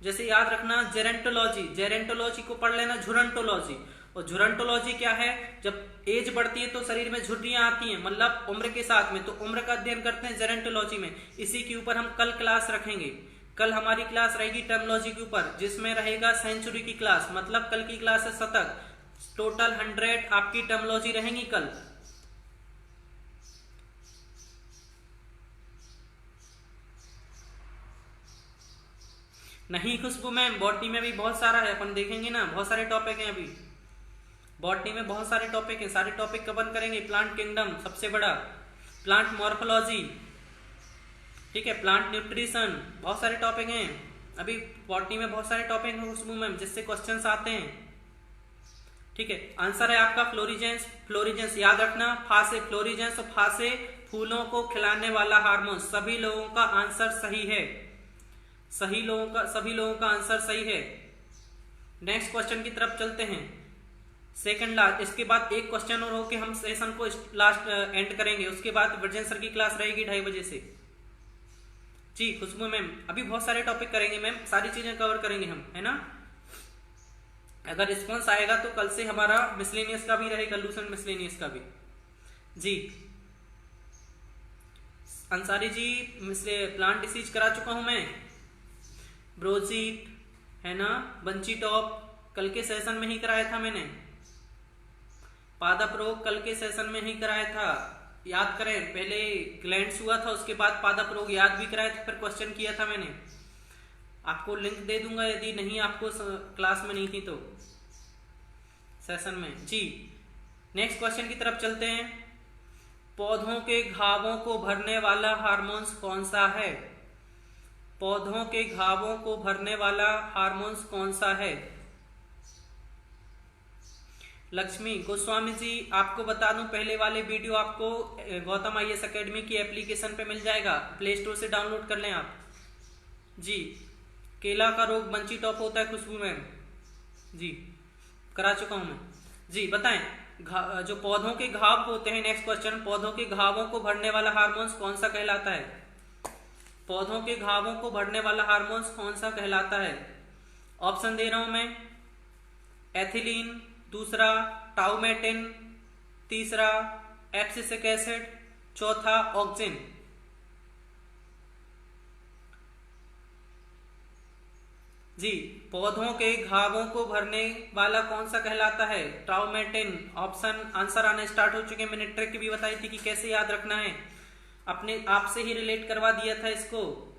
जैसे याद रखना जेरेंटोलॉजी को पढ़ लेना, झुरंटोलॉजी। और झुरंटोलॉजी क्या है? जब एज बढ़ती है तो शरीर में झुर्रियां आती हैं, मतलब उम्र के साथ में, तो उम्र का अध्ययन करते हैं जेरेंटोलॉजी में। इसी के ऊपर हम कल क्लास रखेंगे। कल हमारी क्लास रहेगी टर्मिनोलॉजी के ऊपर, जिसमें रहेगा सेंचुरी की क्लास, मतलब कल की क्लास है शतक, टोटल 100 आपकी टर्मिनोलॉजी रहेंगी कल। नहीं खुशबू मैम, बॉटनी में भी बहुत सारा है, अपन देखेंगे ना, बहुत सारे टॉपिक हैं अभी बॉटनी में, बहुत सारे टॉपिक हैं, सारे टॉपिक कवर करेंगे। प्लांट किंगडम सबसे बड़ा, प्लांट मॉर्फोलॉजी, ठीक है, प्लांट न्यूट्रिशन, बहुत सारे टॉपिक हैं अभी बॉटनी में, बहुत सारे टॉपिक हैं खुशबू मैम जिससे क्वेश्चंस आते हैं, ठीक है। आंसर है आपका फ्लोरिजेंस याद रखना, फासे फ्लोरिजेंस और फासे फूलों को खिलाने वाला हार्मोन। सभी लोगों का आंसर सही है, सभी लोगों का आंसर सही है। नेक्स्ट क्वेश्चन की तरफ चलते हैं, सेकंड लास्ट, इसके बाद एक क्वेश्चन और होके हम सेशन को लास्ट एंड करेंगे, उसके बाद वर्जन सर की क्लास रहेगी 2:30 बजे से। जी खुशबू मैम, अभी बहुत सारे टॉपिक करेंगे मैम, सारी चीजें कवर करेंगे हम, है ना। अगर रिस्पॉन्स आएगा तो कल से हमारा मिसलेनियस का भी रहेगा, लूसेंट मिसलेनियस का भी। जी अंसारी जी, प्लांट डिसीज करा चुका हूं मैं, ब्रोजीट, है ना, बंची टॉप कल के सेशन में ही कराया था मैंने, पादप रोग कल के सेशन में ही कराया था, याद करें, पहले ग्लैंड्स हुआ था, उसके बाद पादप रोग याद भी कराया था, फिर क्वेश्चन किया था मैंने, आपको लिंक दे दूंगा यदि नहीं आपको क्लास में नहीं थी तो सेशन में। जी नेक्स्ट क्वेश्चन की तरफ चलते हैं, पौधों के घावों को भरने वाला हार्मोन्स कौन सा है? पौधों के घावों को भरने वाला हार्मोन्स कौन सा है? लक्ष्मी गोस्वामी जी, आपको बता दूं, पहले वाले वीडियो आपको गौतम IAS अकेडमी की एप्लीकेशन पे मिल जाएगा, प्ले स्टोर से डाउनलोड कर लें आप। जी केला का रोग बंची टॉप होता है खुशबू मैम, जी करा चुका हूं मैं। जी बताएं। जो पौधों के घाव होते हैं, नेक्स्ट क्वेश्चन, पौधों के घावों को भरने वाला हार्मोन्स कौन सा कहलाता है? पौधों के घावों को भरने वाला हार्मोन्स कौन सा कहलाता है? ऑप्शन दे रहा हूं मैं, एथिलीन, दूसरा टाउमेटिन, तीसरा एब्सिसिक एसिड, चौथा ऑक्सिन। जी, पौधों के घावों को भरने वाला कौन सा कहलाता है? ट्राउमेटिन। ऑप्शन आंसर आने स्टार्ट हो चुके हैं। मैंने ट्रिक भी बताई थी कि कैसे याद रखना है, अपने आप से ही रिलेट करवा दिया था इसको।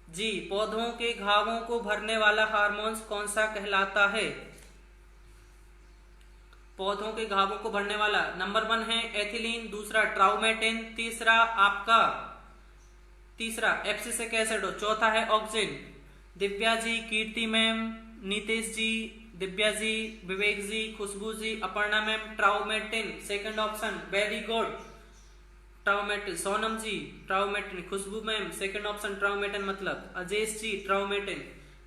जी, पौधों के घावों को भरने वाला हार्मोन्स कौन सा कहलाता है? पौधों के घावों को भरने वाला नंबर 1 है एथिलीन, दूसरा ट्राउमेटिन, तीसरा एब्सिसिक एसिड और चौथा है auxin. Divya ji, Kirti ma'am, Nitesh ji, Divya ji, Vivek ji, Khushboo ji, Aparna ma'am, traumatin second option, very good. Traumatin, Sonam ji traumatin, Khushboo ma'am second option traumatin मतलब, Ajesh ji traumatin,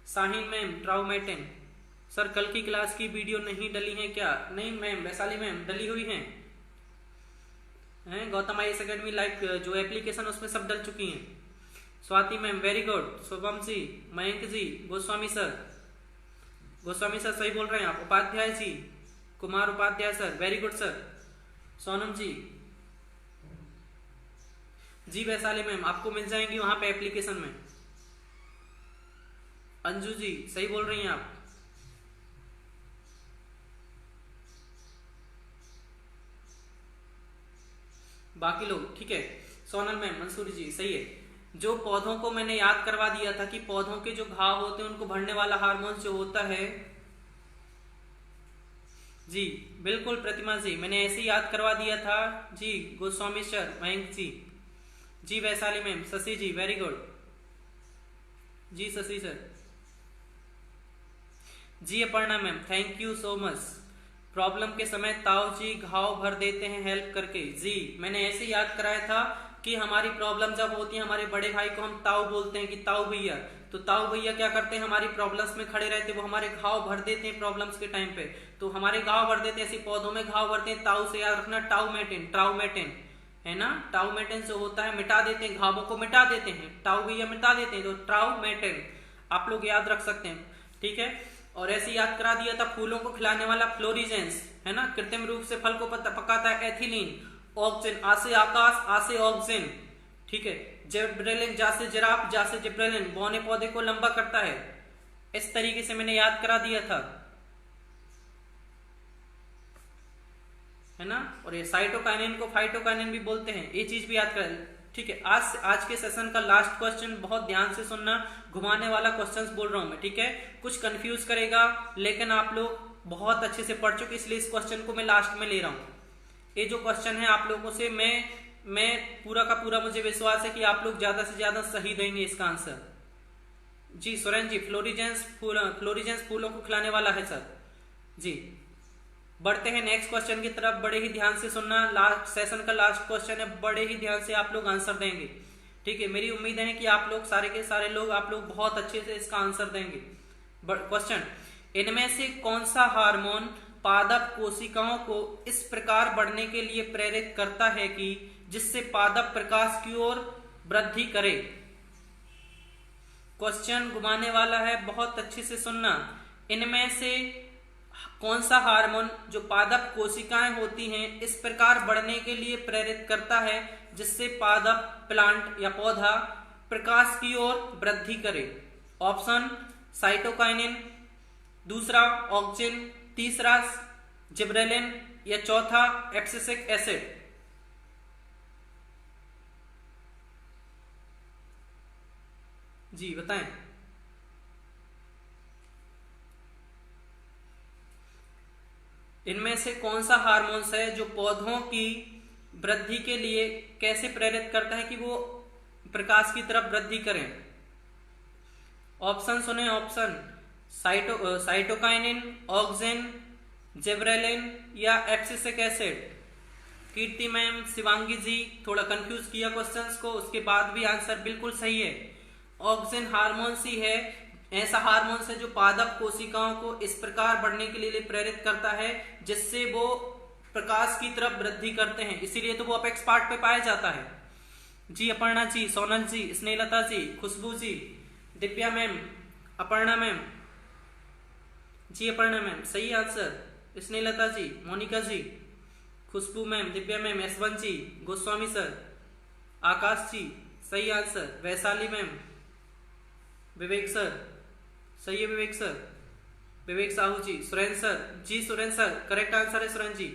Sahin ma'am traumatin. Sir कल की क्लास की वीडियो नहीं डली है क्या? नहीं मैम, वैशाली मैम डली हुई हैं। गौतम आईएएस अकेडमी लाइव जो एप्लीकेशन उसमें सब डल चुकी हैं। Swati ma'am very good, Shubham ji, Mayank ji, Goswami sir सही बोल रहे हैं आप, Upadhyay ji, Kumar Upadhyay sir very good sir, Sonam ji, जी वैशाली मैम आपको मिल जाएंगी वहां पे एप्लीकेशन में। अंजू जी सही बोल रही हैं आप। बाकी लोग ठीक है, सोनल मैम, मंसूरी जी सही है। जो पौधों को मैंने याद करवा दिया था कि पौधों के जो घाव होते हैं उनको भरने वाला हार्मोन जो होता है, जी बिल्कुल प्रतिमा जी, मैंने ऐसे ही याद करवा दिया था जी। गोस्वामी सर, मयंक जी, जी Vaishali ma'am, Shashi ji very good, जी शशि सर, जी Aparna ma'am thank you so much. Problem के समय ताऊ जी घाव भर देते हैं हेल्प करके। जी मैंने ऐसे याद कराया था कि हमारी प्रॉब्लम जब होती है, हमारे बड़े भाई को हम ताऊ बोलते हैं कि ताऊ भैया, तो ताऊ भैया क्या करते हैं, हमारी प्रॉब्लम्स में खड़े रहते हैं, वो हमारे घाव भर देते हैं प्रॉब्लम्स के टाइम पे, तो हमारे घाव भर देते हैं, ऐसे पौधों में घाव भरते हैं। ताऊ से याद रखना ट्राउमेटिन है ना, ट्राउमेटिन जो होता है मिटा देते हैं, घावों को मिटा देते हैं, ताऊ भैया मिटा देते हैं, तो ट्राउमेटिन आप लोग याद रख सकते हैं, ठीक है। और ऐसे याद करा दिया था फूलों को खिलाने वाला फ्लोरिजेंस है ना, कृत्रिम रूप से फल को पकाता है एथिलीन, ऑक्सिन, आसे आकाश आसे ऑक्सिन, ठीक है। जिब्रेलिन, जासे जिराफ जासे जिब्रेलिन, बौने पौधे को लंबा करता है। इस तरीके से मैंने याद करा दिया था, है ना। और ये साइटोकाइनिन को फाइटोकाइनिन भी बोलते हैं, ये चीज भी याद कर, ठीक है। आज के सेशन का लास्ट क्वेश्चन बहुत ध्यान से सुनना, घुमाने वाला क्वेश्चंस बोल रहा हूं मैं, ठीक है। कुछ कंफ्यूज करेगा, लेकिन आप लोग बहुत अच्छे से पढ़ चुके, इसलिए इस क्वेश्चन को मैं लास्ट में ले रहा हूं। ये जो क्वेश्चन है आप लोगों से मैं पूरा का पूरा मुझे विश्वास है कि आप लोग ज्यादा से ज्यादा सही देंगे इसका आंसर। जी सुरेन जी, फ्लोरिजेंस फूलों को खिलाने वाला है सर। जी बढ़ते हैं नेक्स्ट क्वेश्चन की तरफ, बड़े ही ध्यान से सुनना, लास्ट सेशन का लास्ट क्वेश्चन है, बड़े ही ध्यान से आप लोग आंसर देंगे, ठीक है। मेरी उम्मीद है कि आप लोग सारे के सारे लोग आप लोग बहुत अच्छे से इसका आंसर देंगे। क्वेश्चन, इनमें से कौन सा हार्मोन पादप कोशिकाओं को इस प्रकार बढ़ने के लिए प्रेरित करता है कि जिससे पादप प्रकाश की ओर वृद्धि करे? क्वेश्चन घुमाने वाला है, बहुत अच्छे से सुनना। इनमें से कौन सा हार्मोन जो पादप कोशिकाएं होती हैं इस प्रकार बढ़ने के लिए प्रेरित करता है जिससे पादप प्लांट या पौधा प्रकाश की ओर वृद्धि करे? ऑप्शन, साइटोकाइनिन, दूसरा ऑक्सिन, तीसरा जिब्रेलिन या चौथा एब्सिसिक एसिड। जी बताएं। इनमें से कौन सा हार्मोन्स है जो पौधों की वृद्धि के लिए कैसे प्रेरित करता है कि वो प्रकाश की तरफ वृद्धि करें? ऑप्शन सुने, ऑप्शन, साइटोकाइनिन, ऑक्सिन, जिब्रेलिन या एब्सिसिक एसिड। कीर्ति मैम, शिवांगी जी थोड़ा कंफ्यूज किया क्वेश्चंस को, उसके बाद भी आंसर बिल्कुल सही है। ऑक्सिन हार्मोन ही है, ऐसा हार्मोन है जो पादप कोशिकाओं को इस प्रकार बढ़ने के लिए प्रेरित करता है जिससे वो प्रकाश की तरफ वृद्धि करते हैं, इसीलिए तो वो अपेक्स पार्ट पे पाया जाता है। जी अपर्णा जी, सोनल जी, स्नेहलता जी, खुशबू जी, दिव्या मैम, अपर्णा मैम, जी अपर्णा मैम सही आंसर, स्नेहलता जी, मोनिका जी, खुशबू मैम, दिव्या मैम, यशवंत जी, गोस्वामी सर, आकाश जी सही आंसर, वैशाली मैम, विवेक सर सही है, विवेक सर, विवेक साहू जी, सुरेंद्र सर, जी सुरेंद्र सर करेक्ट आंसर है सुरेंद्र जी,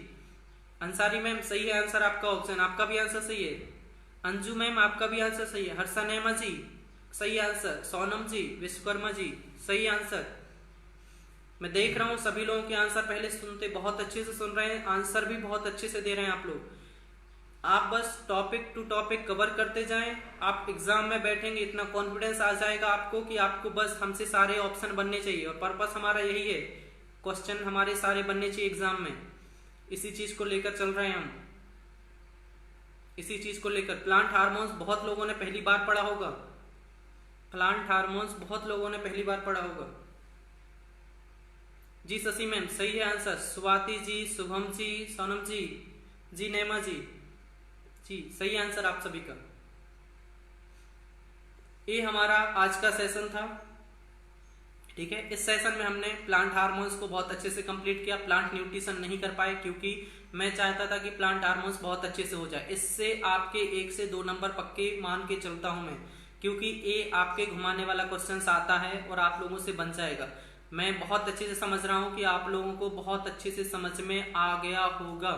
अंसारी मैम सही है आंसर आपका ऑप्शन, आपका भी आंसर सही है, अंजू मैम आपका भी आंसर सही है, हर्षा नेमा जी सही आंसर, सोनम जी, विश्वकर्मा जी सही आंसर। मैं देख रहा हूँ सभी लोगों के आंसर पहले सुनते बहुत अच्छे से सुन रहे हैं, आंसर भी बहुत अच्छे से दे रहे हैं आप लोग। आप बस टॉपिक टू टॉपिक कवर करते जाएं, आप एग्जाम में बैठेंगे इतना कॉन्फिडेंस आ जाएगा आपको कि आपको बस हमसे सारे ऑप्शन बनने चाहिए, और पर्पस हमारा यही है, क्वेश्चन हमारे सारे बनने चाहिए एग्जाम में, इसी चीज को लेकर चल रहे हैं हम, इसी चीज को लेकर। प्लांट हार्मोन्स बहुत लोगों ने पहली बार पढ़ा होगा, प्लांट हार्मोन्स बहुत लोगों ने पहली बार पढ़ा होगा। जी शशि मैम सही है आंसर, स्वाति जी, शुभम जी, सोनम जी, जी नेमा जी, जी सही आंसर आप सभी का। ये हमारा आज का सेशन था, ठीक है। इस सेशन में हमने प्लांट हार्मोन्स को बहुत अच्छे से कंप्लीट किया, प्लांट न्यूट्रिशन नहीं कर पाए क्योंकि मैं चाहता था कि प्लांट हार्मोन्स बहुत अच्छे से हो जाए, इससे आपके 1 से 2 नंबर पक्के मान के चलता हूं मैं, क्योंकि ये आपके घुमाने वाला क्वेश्चन आता है और आप लोगों से बन जाएगा। मैं बहुत अच्छे से समझ रहा हूँ कि आप लोगों को बहुत अच्छे से समझ में आ गया होगा,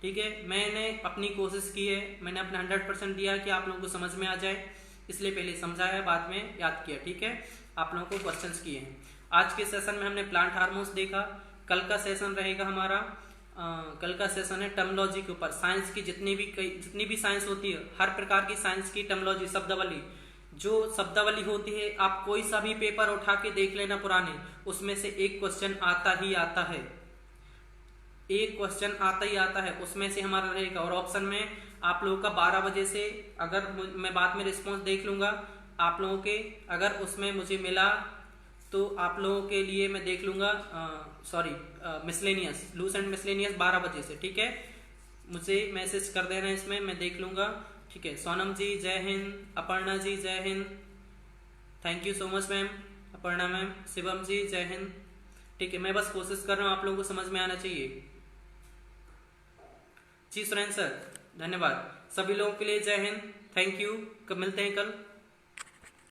ठीक है। मैंने अपनी कोशिश की है, मैंने अपना 100% दिया कि आप लोगों को समझ में आ जाए, इसलिए पहले समझाया बाद में याद किया, ठीक है। आप लोगों को क्वेश्चंस किए हैं। आज के सेशन में हमने प्लांट हार्मोन्स देखा, कल का सेशन रहेगा हमारा कल का सेशन है टर्मोलॉजी के ऊपर, साइंस की जितनी भी साइंस होती है, हर प्रकार की साइंस की टर्मोलॉजी, शब्दावली, जो शब्दावली होती है, आप कोई सा भी पेपर उठा के देख लेना पुराने, उसमें से एक क्वेश्चन आता ही आता है, एक क्वेश्चन आता ही आता है, उसमें से हमारा रहेगा। और ऑप्शन में आप लोगों का 12 बजे से, अगर मैं बाद में रिस्पॉन्स देख लूंगा आप लोगों के, अगर उसमें मुझे मिला तो आप लोगों के लिए मैं देख लूंगा, मिसलेनियस, लूस एंड मिसलेनियस 12 बजे से, ठीक है। मुझे मैसेज कर देना इसमें, मैं देख लूंगा, ठीक है। सोनम जी जय हिंद, अपर्णा जी जय Hind, thank you so much ma'am, Aparna ma'am, Shivam ji जय हिंद, ठीक है। मैं बस कोशिश कर रहा हूँ आप लोगों को समझ में आना चाहिए। जी सुरेंद्र सर धन्यवाद, सभी लोगों के लिए जय हिंद, थैंक यू, कब मिलते हैं कल।